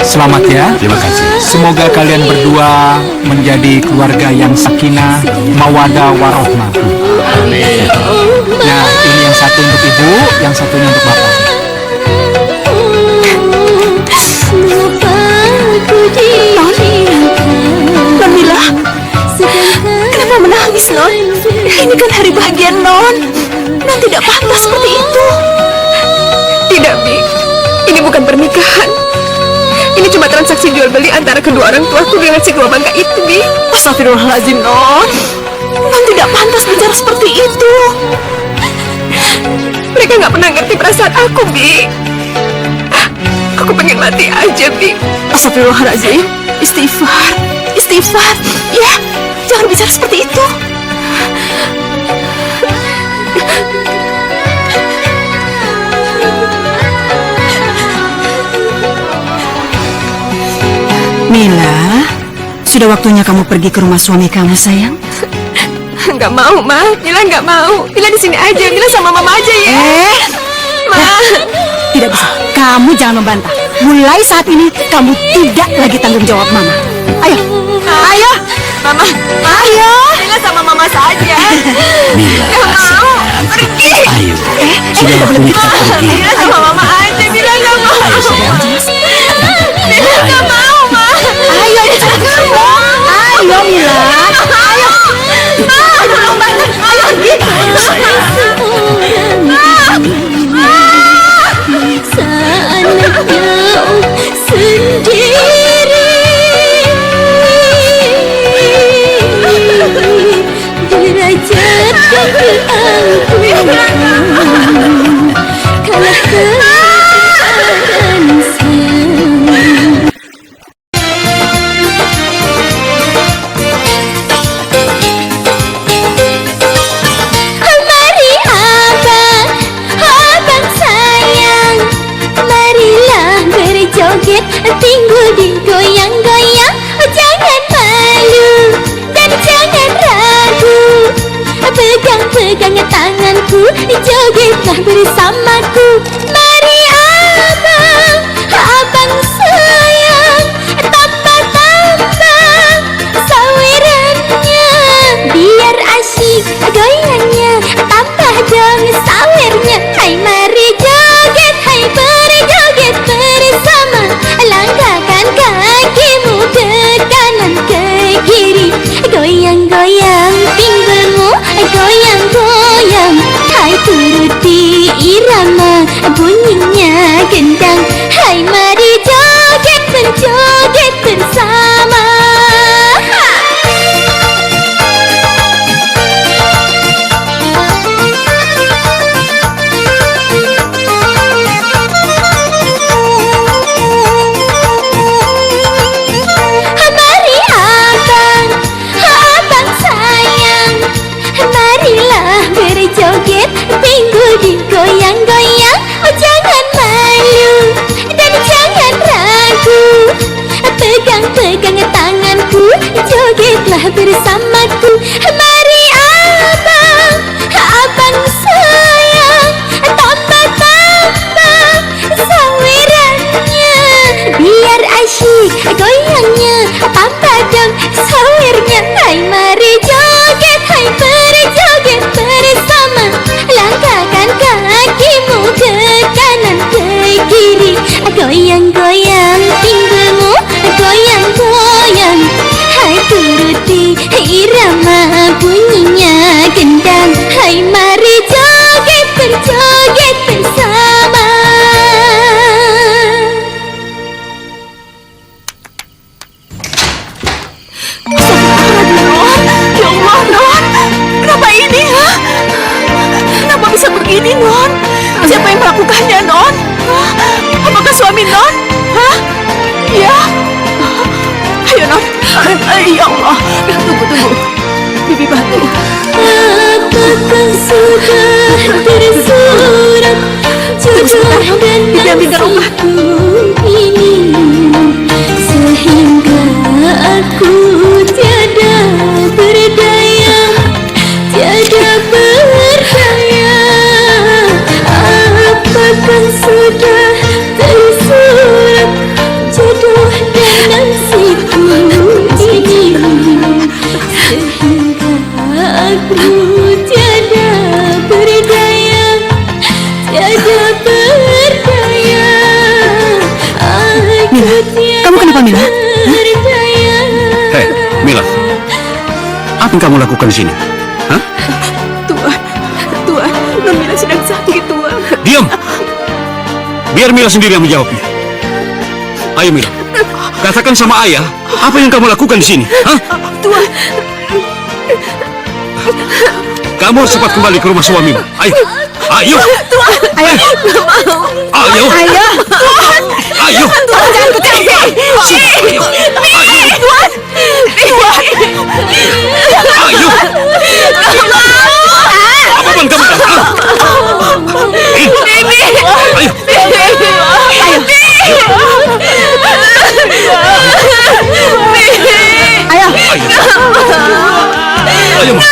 Speaker 7: Selamat ya.
Speaker 3: Terima kasih.
Speaker 7: Semoga kalian berdua menjadi keluarga yang sakinah, mawadah, warohmah.
Speaker 6: Amin.
Speaker 7: Nah, ini yang satu untuk ibu, yang satunya untuk bapak.
Speaker 8: Non Mila, kenapa menangis, Non? Ini kan hari bahagia Non. Non tidak pantas seperti itu. Tidak, Bi. Ini bukan pernikahan. Ini cuma transaksi jual beli antara kedua orang tuaku dengan si dua bangka itu, Bi. Astagfirullahaladzim, Non. Non tidak pantas bicara seperti itu. Mereka nggak pernah ngerti perasaan aku, Bi. Aku pengen mati aja, Bi. Astagfirullahaladzim. Istighfar. Istighfar. Ya, jangan bicara seperti itu.
Speaker 2: Mila, sudah waktunya kamu pergi ke rumah suami kamu, sayang.
Speaker 8: Nggak mau, Ma. Mila nggak mau. Mila di sini aja. Mila sama Mama aja ya. Ma.
Speaker 2: Tidak bisa. Kamu jangan membantah. Mulai saat ini kamu tidak lagi tanggung jawab Mama. Ayo, ayo,
Speaker 8: Mama.
Speaker 2: ayo.
Speaker 8: Mila sama Mama saja.
Speaker 6: Mila,
Speaker 8: Nggak mau.
Speaker 6: sayang.
Speaker 8: Pergi.
Speaker 6: Ayo, sudah waktunya kita pergi.
Speaker 8: Mila sama Mama aja. Mila nggak mau.
Speaker 6: Ayo, sayang.
Speaker 8: Mila nggak mau, Ma.
Speaker 2: Ayo, cepat kamu. Ayo, Mila. Ayo. Ayo, belum banget. Ayo, pergi.
Speaker 6: Ayo, sayang.
Speaker 9: Saat jauh sendiri, derajat keangkuhan kalah keadaan sayang. Mari abang, abang sayang, marilah berjoget, tinggal digoyang-goyang. Jangan malu dan jangan ragu, pegang-pegang tanganku, jogetlah bersamaku. Mari abang, abang sayang, tambah-tambah sawerannya, biar asyik goyangnya, tambah dong sawernya. Hai mari joget, hai berjoget bersama, langkahkan kakimu ke kanan ke kiri, goyang-goyang pinggulmu, goyang-goyang, hai turuti irama
Speaker 8: Siapa yang melakukannya, Non? Apakah suami Non? Hah? Ya? Ayo, Non. Ya Allah. Tunggu. Bibi bantu.
Speaker 9: Apakah sudah tersurat jodoh dan nasibku ini, sehingga aku tiada berdaya, tiada berdaya. Apakah sudah tersurat jodoh dan nasibku ini, sehingga aku tiada berdaya, tiada berdaya. Aku tiada
Speaker 2: Kamu kenapa, Mila?
Speaker 9: berdaya.
Speaker 3: Hei, Mila. Apa yang kamu lakukan di sini? Hah?
Speaker 8: Tuan, Non Mila sedang sakit, Tuan.
Speaker 3: Diam! Biar Mila sendiri yang menjawabnya. Ayo Mila, katakan sama ayah apa yang kamu lakukan di sini. Hah?
Speaker 8: Tuan.
Speaker 3: Kamu harus cepat kembali ke rumah suamimu. Ayo, ayo,
Speaker 8: Tuan.
Speaker 3: ayo, ayo, ayo.
Speaker 8: Tuan, jangan kecil.
Speaker 3: Ayo,
Speaker 8: Tuan.
Speaker 3: ayo. Apa pun kamu katakan? Ayo.
Speaker 2: Ayo.
Speaker 3: Ayo, Ma.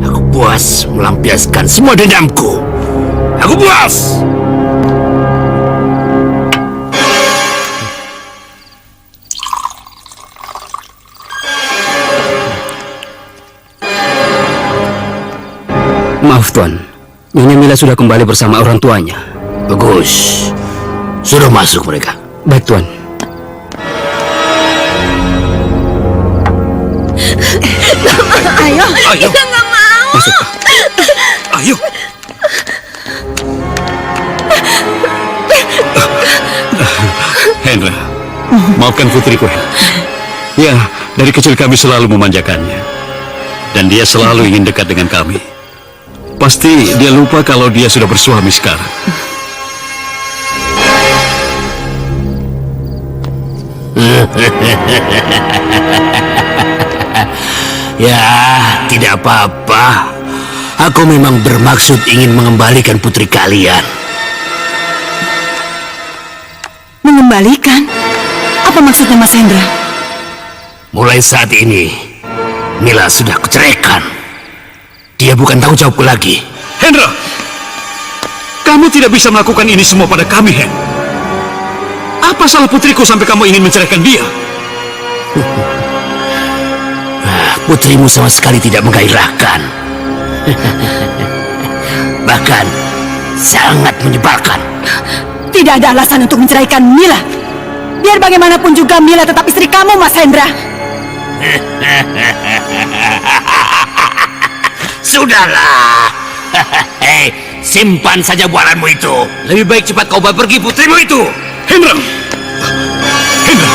Speaker 10: Aku puas melampiaskan semua dendamku. Aku puas.
Speaker 11: Maaf Tuan, Nyonya Mila sudah kembali bersama orang tuanya.
Speaker 10: Bagus. Sudah masuk mereka.
Speaker 11: Baik Tuan.
Speaker 2: Ayo.
Speaker 3: Ayo.
Speaker 8: Kita nggak mau.
Speaker 3: Masuk. Ayo. Hendra, maafkan putriku. Ya, dari kecil kami selalu memanjakannya. Dan dia selalu ingin dekat dengan kami. Pasti dia lupa kalau dia sudah bersuami sekarang.
Speaker 10: Ya, tidak apa-apa. Aku memang bermaksud ingin mengembalikan putri kalian.
Speaker 2: Mengembalikan? Apa maksudnya, Mas Hendra?
Speaker 10: Mulai saat ini, Mila sudah kuceraikan. Dia bukan tanggung jawabku lagi.
Speaker 3: Hendra, kamu tidak bisa melakukan ini semua pada kami, Hen. Apa salah putriku sampai kamu ingin menceraikan dia?
Speaker 10: Putrimu sama sekali tidak menggairahkan. Bahkan sangat menyebalkan.
Speaker 2: Tidak ada alasan untuk menceraikan Mila. Biar bagaimanapun juga Mila tetap istri kamu, Mas Hendra.
Speaker 10: Sudahlah. Hei, simpan saja bualanmu itu. Lebih baik cepat kau bawa pergi putrimu itu.
Speaker 3: Hendra! Hendra!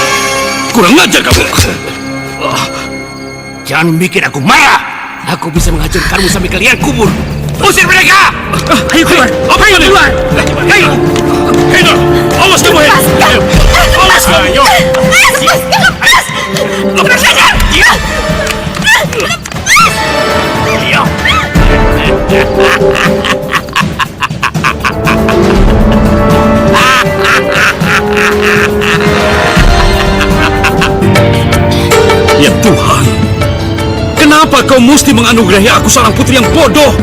Speaker 3: Kurang ajar kamu.
Speaker 10: Jangan bikin aku marah. Aku bisa menghancurkanmu sampai kalian kubur. Usir mereka!
Speaker 3: Ayo keluar! Ayo keluar! Ayo! Hendra! Awas kamu, Hen! Ayo! Awas kamu! Ayo! Lepas saja! Ayo! Ya Tuhan, kenapa kau mesti menganugerahi aku seorang putri yang bodoh,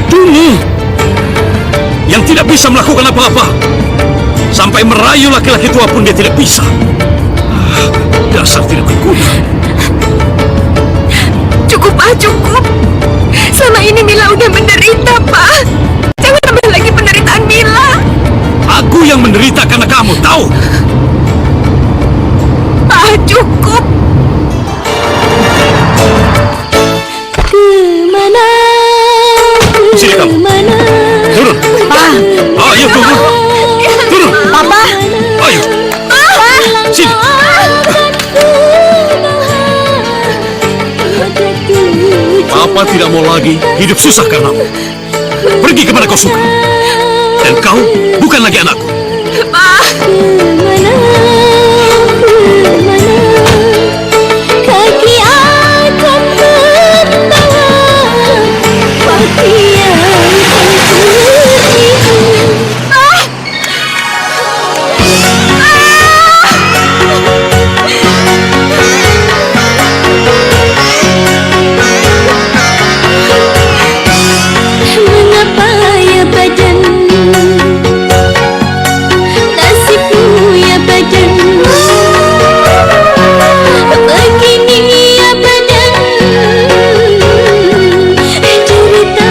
Speaker 3: dungu, yang tidak bisa melakukan apa-apa, sampai merayu laki-laki tua pun dia tidak bisa. Dasar tidak berguna.
Speaker 8: Cukup, Pak, cukup. Selama ini Mila udah menderita, Pak. Jangan tambah lagi penderitaan Mila.
Speaker 3: Aku yang menderita karena kamu, tahu?
Speaker 8: Pak, cukup.
Speaker 9: Kemana
Speaker 3: Papa tidak mau lagi hidup susah karenamu. Pergi kemana kau suka. Dan kau bukan lagi anakku.
Speaker 9: Kaki akan membawa pakaian mengapa ya badan, nasibmu ya badan, begini ya badan, cerita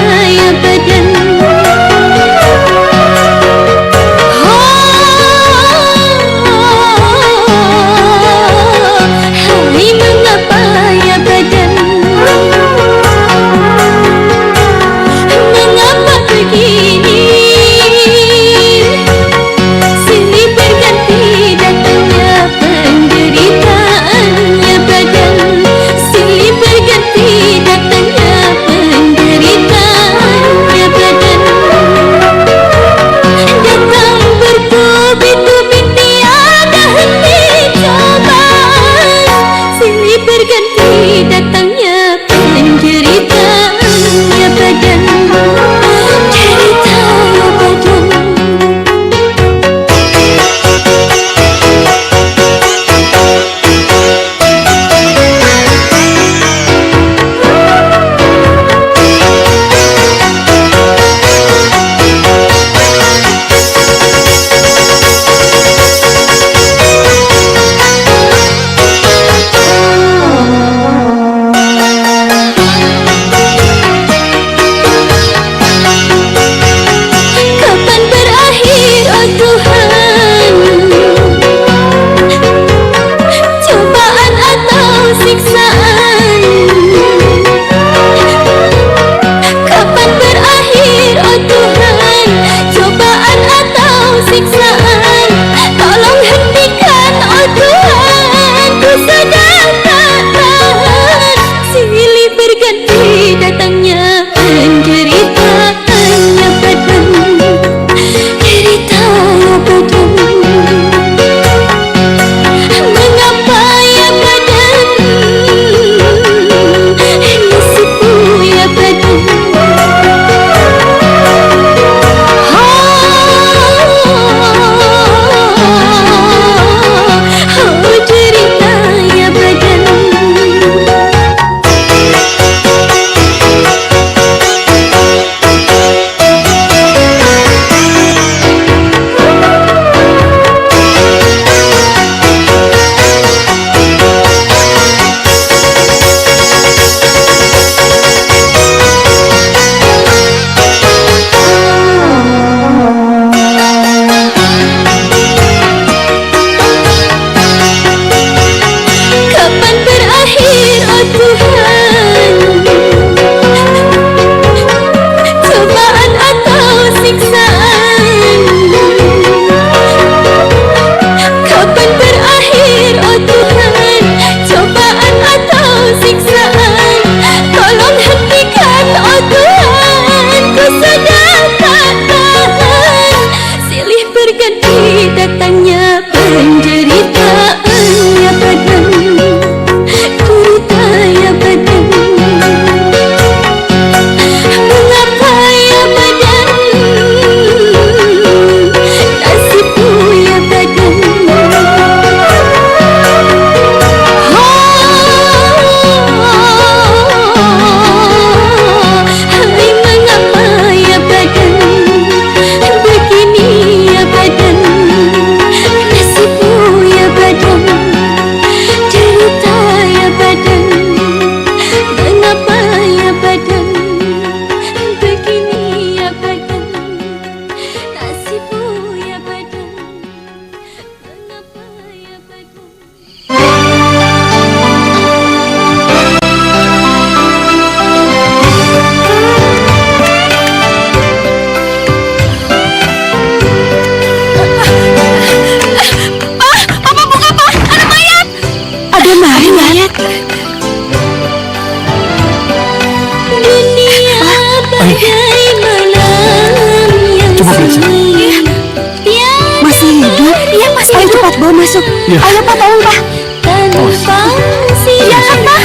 Speaker 8: masuk. Ayo Pak, tolong Pak. Jangan Pak.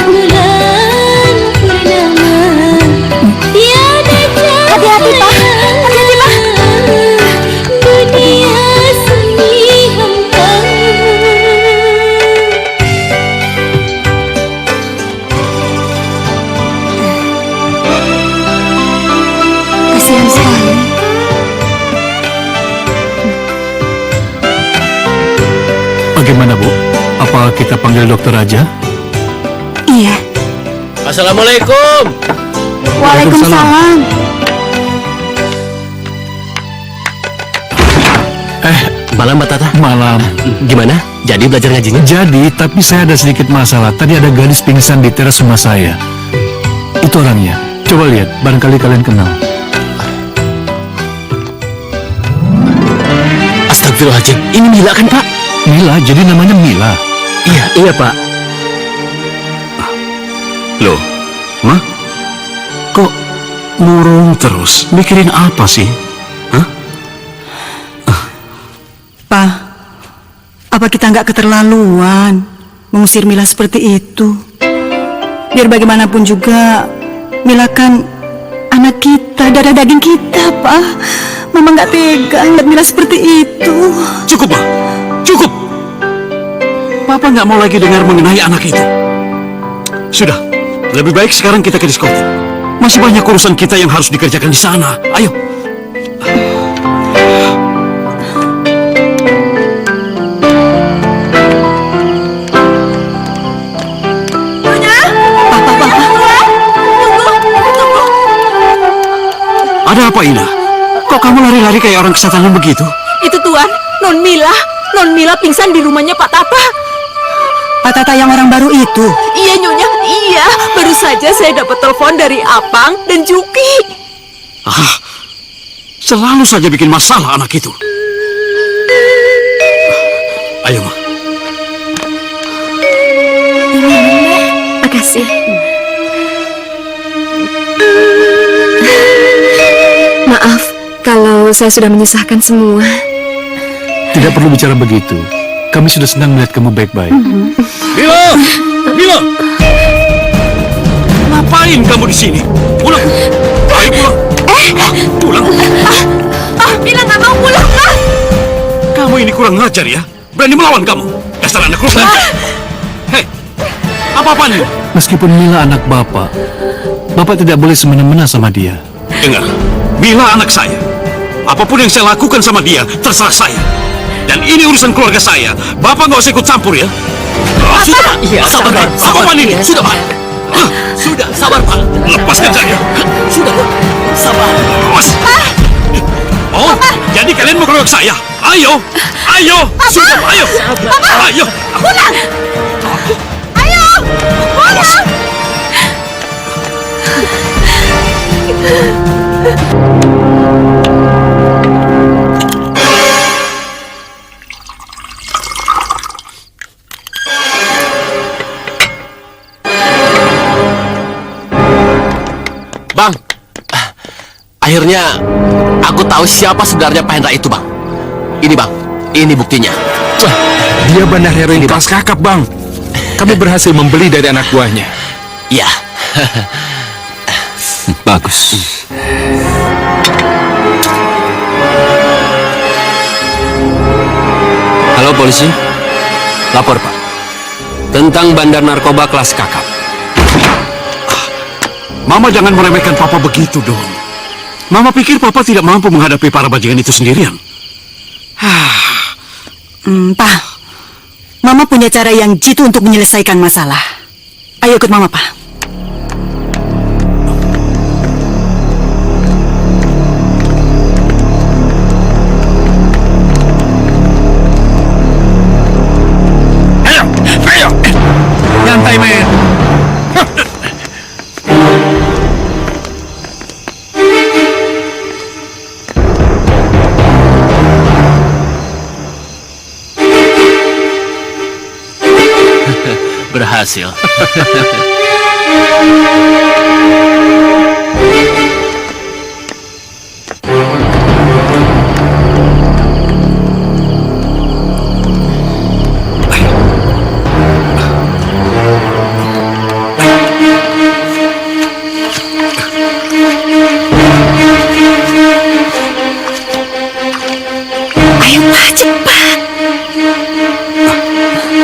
Speaker 8: Hati-hati Pak. Hati-hati Pak.
Speaker 9: Dunia sunyi hampa.
Speaker 8: Kasihan sekali.
Speaker 4: Bagaimana Bu? Apa kita panggil dokter aja?
Speaker 8: Iya.
Speaker 10: Assalamualaikum.
Speaker 8: Waalaikumsalam.
Speaker 10: Malam Mbak Tata.
Speaker 4: Malam.
Speaker 10: Gimana? Jadi belajar ngajinya?
Speaker 4: Jadi, tapi saya ada sedikit masalah. Tadi ada gadis pingsan di teras rumah saya. Itu orangnya. Coba lihat, barangkali kalian kenal.
Speaker 10: Astagfirullahaladzim. Ini Mila kan Pak?
Speaker 4: Mila, jadi namanya Mila.
Speaker 10: Iya Pak.
Speaker 3: Loh, Ma? Kok murung terus? Mikirin apa sih? Hah?
Speaker 2: Pak, apa kita nggak keterlaluan mengusir Mila seperti itu? Biar bagaimanapun juga, Mila kan anak kita, darah daging kita, Pak. Mama nggak tega ngeliat Mila seperti itu.
Speaker 3: Cukup, Ma. Cukup. Papa nggak mau lagi dengar mengenai anak itu. Sudah, lebih baik sekarang kita ke diskotik. Masih banyak urusan kita yang harus dikerjakan di sana. Ayo. Ada apa, Ina? Kok kamu lari-lari kayak orang kesatanan begitu?
Speaker 8: Itu Tuan, Non Mila. Non Mila pingsan di rumahnya Pak Tata.
Speaker 2: Pak Tata yang orang baru itu?
Speaker 8: Iya Nyonya, iya. Baru saja saya dapat telepon dari Apang dan Juki.
Speaker 3: Selalu saja bikin masalah anak itu. Ayo, Ma.
Speaker 8: Makasih. Maaf kalau saya sudah menyusahkan semua.
Speaker 4: Tidak perlu bicara begitu. Kami sudah senang melihat kamu baik-baik.
Speaker 3: Mila! Mila! Ngapain kamu di sini? Pulang! Ayo pulang! Pulang!
Speaker 8: Mila nggak mau pulang, Pak.
Speaker 3: Kamu ini kurang ngajar ya? Berani melawan kamu? Dasar anak kurang ngajar! Hei! Apa-apaan ini?
Speaker 4: Meskipun Mila anak Bapak, Bapak tidak boleh semena-mena sama dia.
Speaker 3: Dengar, Mila anak saya. Apapun yang saya lakukan sama dia, terserah saya. Dan ini urusan keluarga saya. Bapak nggak usah ikut campur ya. Sudah, Pak.
Speaker 10: Iya, sabar, Pak.
Speaker 3: Apa-apaan ini?
Speaker 10: Sudah, Pak. Sudah, sabar, Pak.
Speaker 3: Lepaskan saya.
Speaker 10: Sudah, Pak. Sabar.
Speaker 3: Awas. Oh, jadi kalian mau keroyok saya? Ayo, ayo. Sudah, Pak, ayo. Ayo.
Speaker 8: Pulang. Ayo, pulang.
Speaker 10: Bang, akhirnya aku tahu siapa sebenarnya Pak Hendra itu, Bang. Ini, Bang. Ini buktinya.
Speaker 7: Dia bandar heroin kelas kakap, Bang. Kami berhasil membeli dari anak buahnya.
Speaker 10: Iya.
Speaker 11: Bagus. Halo polisi. Lapor, Pak. Tentang bandar narkoba kelas kakap.
Speaker 3: Mama jangan meremehkan Papa begitu dong. Mama pikir Papa tidak mampu menghadapi para bajingan itu sendirian.
Speaker 2: Pak, Mama punya cara yang jitu untuk menyelesaikan masalah. Ayo ikut Mama, Pak.
Speaker 3: Ayo, ayo.
Speaker 4: Nyantai, men.
Speaker 6: Berhasil.
Speaker 2: cepat.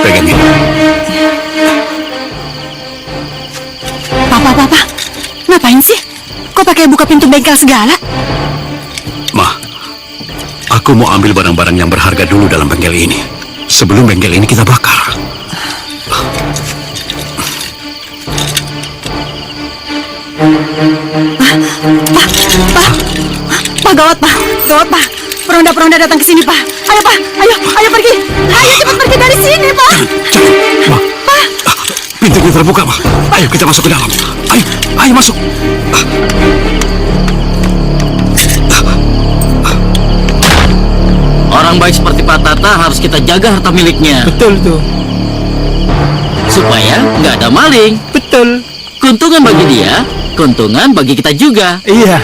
Speaker 3: Pegang ini.
Speaker 2: Papa, ngapain sih? Kok pakai buka pintu bengkel segala?
Speaker 3: Ma, aku mau ambil barang-barang yang berharga dulu dalam bengkel ini. Sebelum bengkel ini kita bakar.
Speaker 2: Pak, gawat, Pak. Peronda-peronda datang ke sini, Pak. Ayo, Pak. Ayo pergi. Ayo cepat pergi dari sini, Pak.
Speaker 3: Ma, pintunya terbuka, Ma. Ayo kita masuk ke dalam. Ayo masuk.
Speaker 6: Orang baik seperti Pak Tata harus kita jaga harta miliknya.
Speaker 5: Betul tuh.
Speaker 6: Supaya nggak ada maling.
Speaker 5: Betul.
Speaker 6: Keuntungan bagi dia, keuntungan bagi kita juga.
Speaker 5: Iya.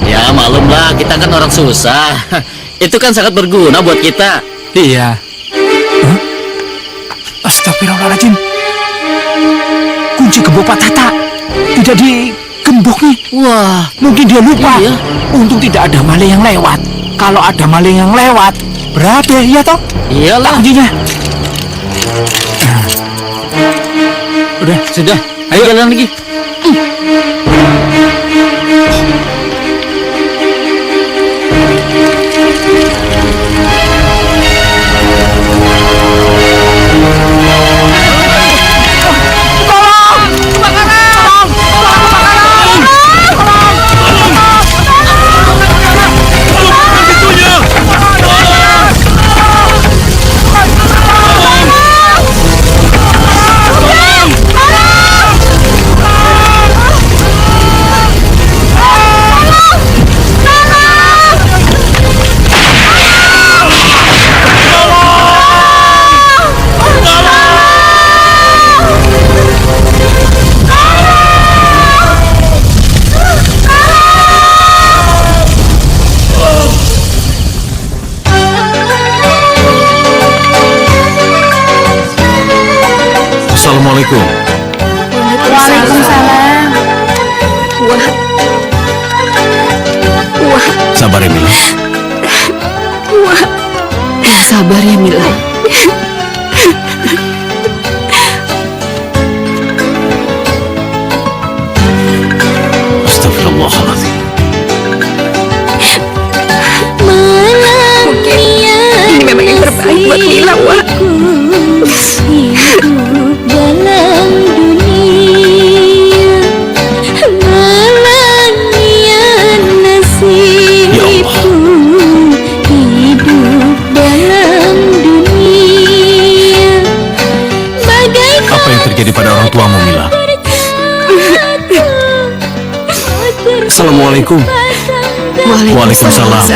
Speaker 6: Ya maklumlah, kita kan orang susah. Itu kan sangat berguna buat kita.
Speaker 5: Iya. Astagfirullahaladzim. Kunci gembok Pak Tata tidak digembok nih.
Speaker 6: Wah,
Speaker 5: Mungkin dia lupa.
Speaker 6: Iya.
Speaker 5: Untung tidak ada maling yang lewat. Kalau ada maling yang lewat, berat ya, iya toh?
Speaker 6: iyalah.
Speaker 5: Kuncinya. Udah.
Speaker 6: Sudah, ayo jalan lagi.
Speaker 4: Assalamualaikum.
Speaker 8: Waalaikumsalam. Wah,
Speaker 4: Sabar ya, Mila.
Speaker 1: Yang sabar ya, Mila.
Speaker 4: Astagfirullahaladzim.
Speaker 8: mungkin ini memang yang terbaik buat Mila, Wak.
Speaker 9: Hidup dalam dunia, malangnya nasibku. Hidup dalam dunia, bagaikan
Speaker 4: Apa yang terjadi pada orang tuamu, Mila?
Speaker 5: Assalamualaikum.
Speaker 4: Waalaikumsalam.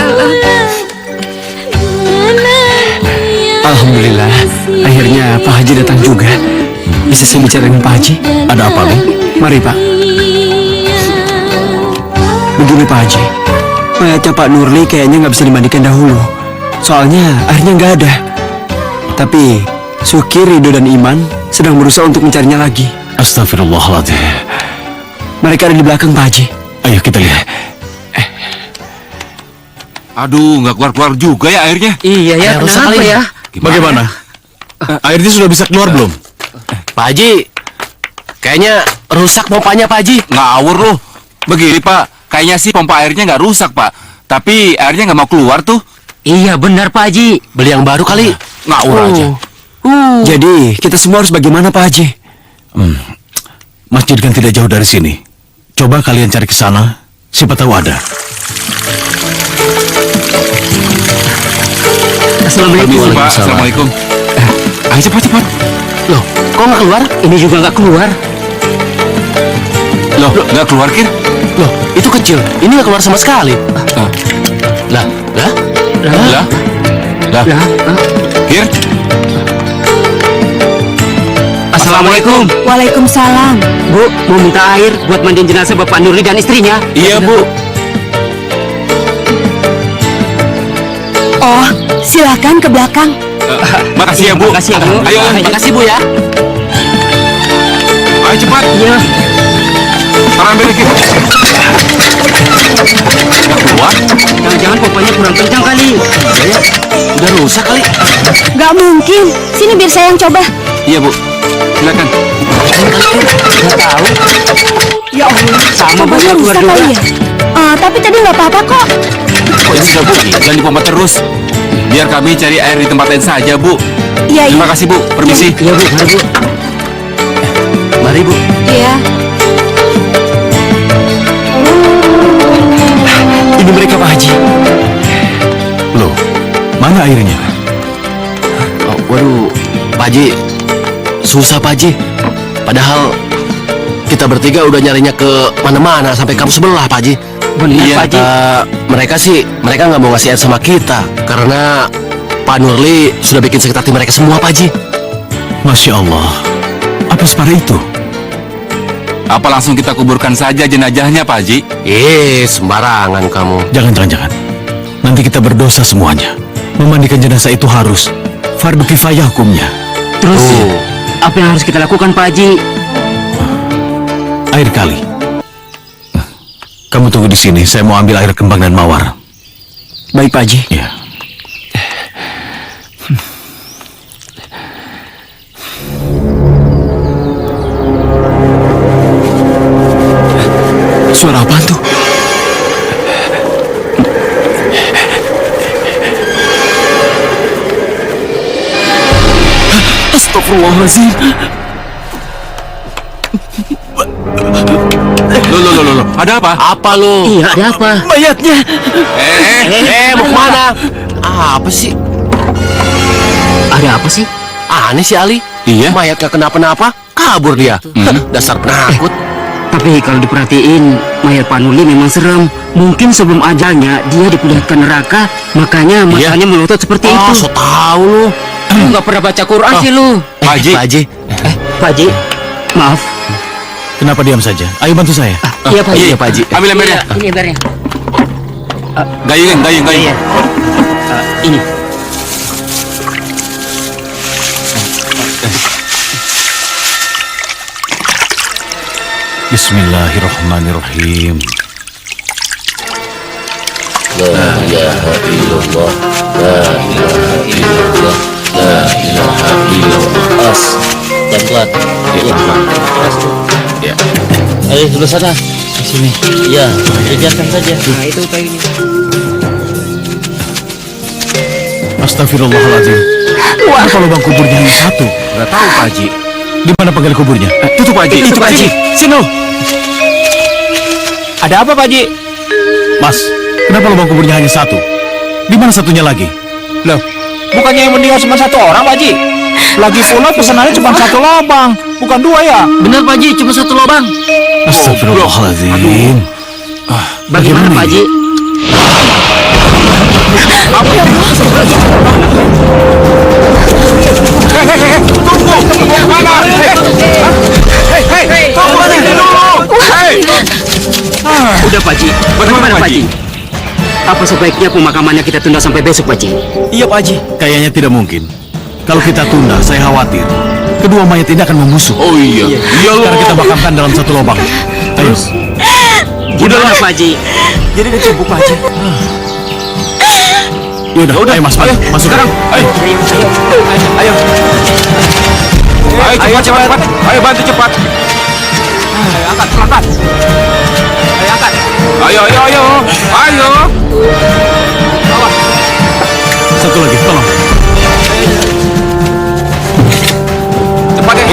Speaker 5: Alhamdulillah, akhirnya Pak Haji datang juga. Bisa saya bicara dengan Pak Haji?
Speaker 4: Ada apa, Li?
Speaker 5: Mari Pak. Begini Pak Haji, mayatnya Pak Nurli kayaknya nggak bisa dimandikan dahulu. Soalnya airnya nggak ada. Tapi Suki, Rido, dan Iman sedang berusaha untuk mencarinya lagi.
Speaker 4: Astagfirullahaladzim.
Speaker 5: Mereka ada di belakang Pak Haji.
Speaker 4: Ayo kita lihat.
Speaker 3: Aduh, nggak keluar-keluar juga ya airnya.
Speaker 6: Iya ya, kenapa ya?
Speaker 4: Bagaimana? Airnya sudah bisa keluar belum?
Speaker 10: Pak Haji, kayaknya rusak pompanya Pak Haji.
Speaker 3: Ngawur loh. Begini Pak, kayaknya sih pompa airnya nggak rusak Pak. Tapi airnya nggak mau keluar tuh.
Speaker 10: Iya benar Pak Haji. Beli yang baru kali.
Speaker 3: Ngawur aja.
Speaker 5: Jadi kita semua harus bagaimana Pak Haji?
Speaker 4: Masjid kan tidak jauh dari sini. Coba kalian cari ke sana. Siapa tahu ada.
Speaker 10: Assalamualaikum.
Speaker 3: Pak, Assalamualaikum. Ayo cepat.
Speaker 10: Loh, kok nggak keluar? Ini juga nggak keluar.
Speaker 3: Loh, nggak keluar Kir?
Speaker 10: Loh, itu kecil. Ini nggak keluar sama sekali. Lah.
Speaker 3: Kir?
Speaker 10: Assalamualaikum.
Speaker 2: Waalaikumsalam.
Speaker 10: Bu, mau minta air buat mandiin jenazah Bapak Nurli dan istrinya.
Speaker 3: Iya Bu.
Speaker 2: Oh, silakan ke belakang.
Speaker 3: Makasih ya Bu.
Speaker 10: Makasih ya Bu.
Speaker 3: Ayo.
Speaker 10: Makasih Bu ya.
Speaker 3: Ayo cepat.
Speaker 10: Iya.
Speaker 3: Taruh ambil Kir. Nggak keluar?
Speaker 10: Jangan-jangan pompanya kurang kencang kali. ya? Udah rusak kali.
Speaker 8: Gak mungkin. Sini biar saya yang coba.
Speaker 11: Iya, Bu. Silakan.
Speaker 10: Nggak tahu.
Speaker 2: Ya Allah, sama
Speaker 8: Coba rusak kali ya? Tapi tadi nggak apa-apa kok.
Speaker 11: Oh, ya sudah, Bu. Jangan dipompa terus. Biar kami cari air di tempat lain saja, Bu.
Speaker 8: Iya,
Speaker 11: Terima kasih, Bu. Permisi.
Speaker 10: Iya, Bu. Mari, Bu. Mari, Bu.
Speaker 8: Iya.
Speaker 5: Ini mereka Pak Haji.
Speaker 4: Loh, mana airnya?
Speaker 10: Oh, waduh, Pak Haji. Susah, Pak Haji. Padahal kita bertiga udah nyarinya ke mana-mana sampai kampus sebelah, Pak Haji.
Speaker 5: Benar, Pak Haji.
Speaker 10: Mereka nggak mau ngasih air sama kita karena Pak Nurli sudah bikin sakit hati mereka semua, Pak Haji.
Speaker 4: Masya Allah, apa separah itu?
Speaker 11: Apa langsung kita kuburkan saja jenazahnya, Pak Haji?
Speaker 10: Sembarangan kamu.
Speaker 4: Jangan. Nanti kita berdosa semuanya. Memandikan jenazah itu harus fardu kifayah hukumnya.
Speaker 5: Terus, apa yang harus kita lakukan Pak Haji?
Speaker 4: Air kali. Kamu tunggu di sini, saya mau ambil air kembang dan mawar.
Speaker 5: Baik Pak Haji.
Speaker 4: Ya.
Speaker 5: Suara apaan tuh? Astagfirullahaladzim.
Speaker 11: Loh, ada apa?
Speaker 10: Apa lu?
Speaker 5: Iya, ada apa? Mayatnya.
Speaker 10: Mau kemana? Apa sih?
Speaker 5: Ada apa sih?
Speaker 10: Aneh si Ali.
Speaker 11: Iya.
Speaker 10: Mayat gak kenapa-napa, kabur dia. Dasar penakut.
Speaker 5: Tapi kalau diperhatiin, mayat Pak Nurli memang serem. Mungkin sebelum ajalnya dia dipindahkan neraka, makanya matanya melotot seperti itu.
Speaker 10: So tahu lu.
Speaker 5: Lu nggak pernah baca Quran sih lu.
Speaker 11: Pak Haji.
Speaker 10: Pak Haji.
Speaker 5: Pak Haji, maaf.
Speaker 4: Kenapa diam saja? Ayo bantu saya.
Speaker 5: Iya Pak Haji.
Speaker 10: Iya, Pak Haji.
Speaker 11: Ambil embernya.
Speaker 5: Ini embernya.
Speaker 11: Gayung.
Speaker 5: Iya. Ini.
Speaker 4: Bismillahirrahmanirrahim.
Speaker 10: La ilaha illallah. La ilaha illallah. La ilaha illallah. Pelan-pelan. Ya. Ayo sebelah sana. Di sini. Iya, kejarkan saja.
Speaker 5: Nah, itu kayunya.
Speaker 4: Astagfirullahaladzim. Kenapa lubang kuburnya hanya satu?
Speaker 11: Nggak tahu, Pak Haji.
Speaker 4: Di mana penggali kuburnya?
Speaker 11: Tutup, Pak Haji.
Speaker 4: Itu Pak Haji. Sino.
Speaker 7: Ada apa Pak Haji?
Speaker 4: Mas, kenapa lubang kuburnya hanya satu? Di mana satunya lagi?
Speaker 7: Loh, bukannya yang meninggal cuma satu orang Pak Haji? Lagi pula pesanannya cuma satu lubang, bukan dua ya?
Speaker 5: Benar Pak Haji, cuma satu lubang.
Speaker 4: Astagfirullahaladzim.
Speaker 5: Bagaimana Pak Haji? Udah Pak Haji, bagaimana Pak Haji? Apa sebaiknya pemakamannya kita tunda sampai besok Pak Haji?
Speaker 4: Iya Pak Haji. Kayaknya tidak mungkin. Kalau kita tunda, saya khawatir kedua mayat ini akan membusuk.
Speaker 11: Oh iya.
Speaker 4: Sekarang kita makamkan dalam satu lubang. Ayo.
Speaker 5: Udahlah Pak Haji.
Speaker 4: Jadi kecebuk Pak Haji. Yaudah, ayo Mas, masuk sekarang.
Speaker 11: Ayo. Ayo cepat. Ayo bantu cepat.
Speaker 7: Angkat pelan-pelan. Ayo angkat.
Speaker 11: Ayo.
Speaker 4: Satu lagi, tolong.
Speaker 11: Cepat ya.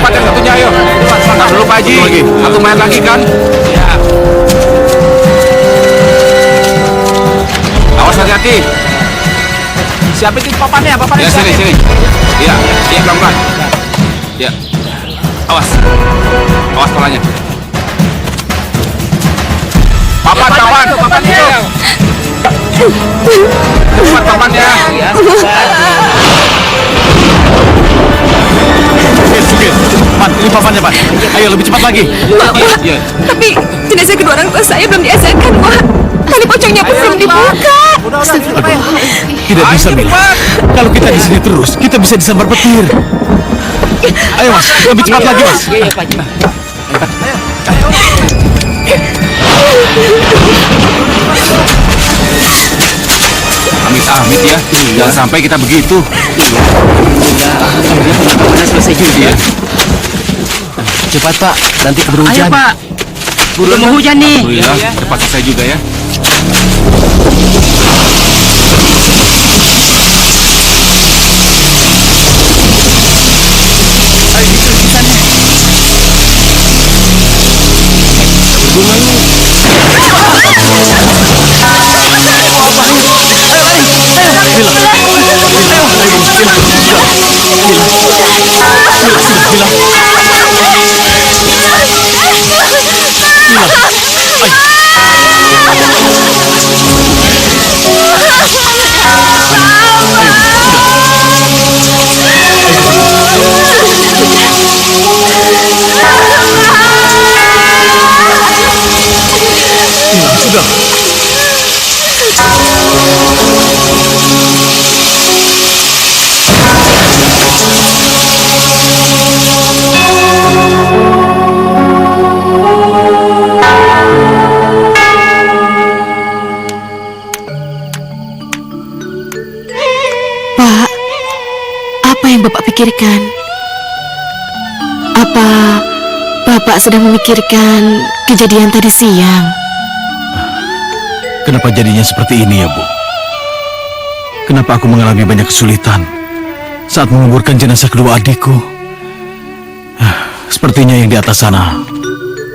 Speaker 11: Cepat yang satunya ayo. Cepat dulu Pak Haji.
Speaker 4: Lagi.
Speaker 11: Satu mayat lagi kan? Ya. Awas hati-hati.
Speaker 7: Siapin di papannya
Speaker 11: Ya sini. Iya, pelan-pelan. Ya. Awas palanya. Papannya. Cepat papannya.
Speaker 4: Sugit. Man, ini papannya, Pak. Ayo, lebih cepat lagi.
Speaker 11: Iya.
Speaker 8: Tapi jenazah kedua orang tua saya belum diazankan, Wah. Tali pocongnya pun belum dibuka.
Speaker 4: Tidak bisa, Mila. Kalau kita di sini terus, kita bisa disambar petir. Ayo, Mas. Lebih cepat lagi, Mas.
Speaker 5: Iya Pak Haji.
Speaker 7: amit ya. Jangan sampai kita begitu.
Speaker 10: Udah selesai juga. Cepat Pak, nanti keburu hujan.
Speaker 6: Ayo Pak, udah mau hujan nih.
Speaker 7: Alhamdulillah, cepat selesai juga ya.
Speaker 8: Pak, apa yang Bapak pikirkan? Apa Bapak sedang memikirkan kejadian tadi siang?
Speaker 4: Kenapa jadinya seperti ini ya, Bu? Kenapa aku mengalami banyak kesulitan saat menguburkan jenazah kedua adikku? Sepertinya yang di atas sana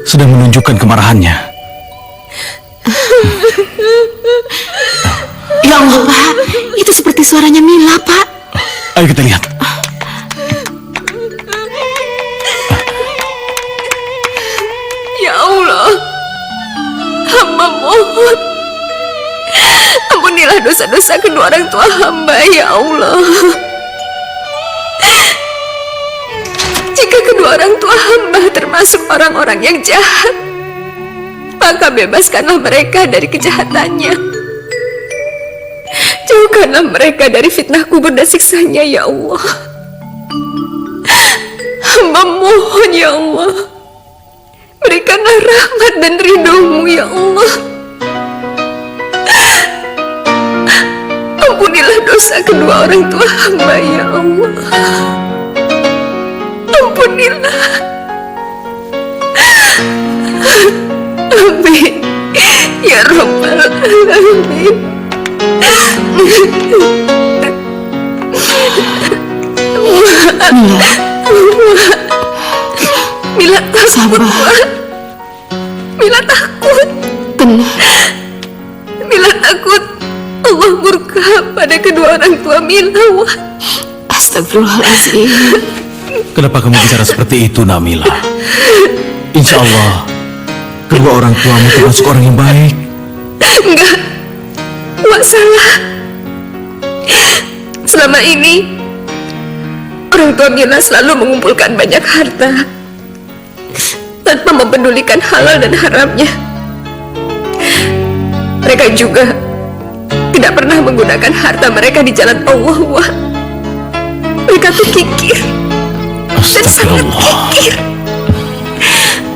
Speaker 4: sedang menunjukkan kemarahannya.
Speaker 8: Ya Allah, Pak, itu seperti suaranya Mila, Pak.
Speaker 4: Ayo kita lihat.
Speaker 8: Ya Allah, hamba mohon, ampunilah dosa-dosa kedua orang tua hamba, ya Allah. Jika kedua orang tua hamba termasuk orang-orang yang jahat, maka bebaskanlah mereka dari kejahatannya. Jauhkanlah mereka dari fitnah kubur dan siksanya, ya Allah. Hamba mohon, ya Allah, berikanlah rahmat dan ridho-Mu, ya Allah. Ampunilah dosa kedua orang tua hamba, ya Allah. Ampunilah. Amin ya Rabbal Alamin. Mila takut, Pak. Mila takut. Tenang. Mila takut Allah murka pada kedua orang tua Mila, Wak. Astagfirullahaladzim.
Speaker 4: Kenapa kamu bicara seperti itu, Namila? Insya Allah, kedua orang tuamu termasuk orang yang baik.
Speaker 8: Enggak, Wak salah. Selama ini orang tua Mila selalu mengumpulkan banyak harta tanpa mempedulikan halal dan haramnya. Mereka juga tidak pernah menggunakan harta mereka di jalan Allah, Wak. Mereka tuh kikir dan sangat kikir.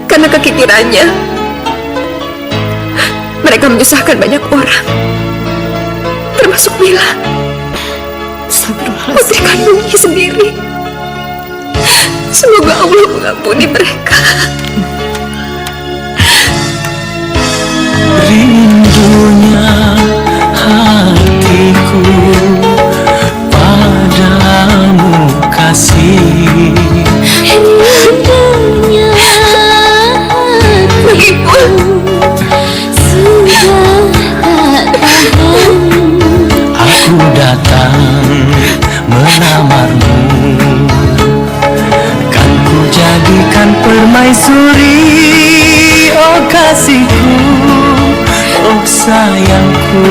Speaker 8: Karena kekikirannya, mereka menyusahkan banyak orang, termasuk Mila, putri kandungnya sendiri. Semoga Allah mengampuni mereka.
Speaker 12: Rindunya hatiku padamu kasih.
Speaker 9: Rindunya hatiku sudah tak tahan.
Speaker 12: Aku datang melamarmu, kan ku jadikan permaisuri. Oh kasihku, oh sayangku.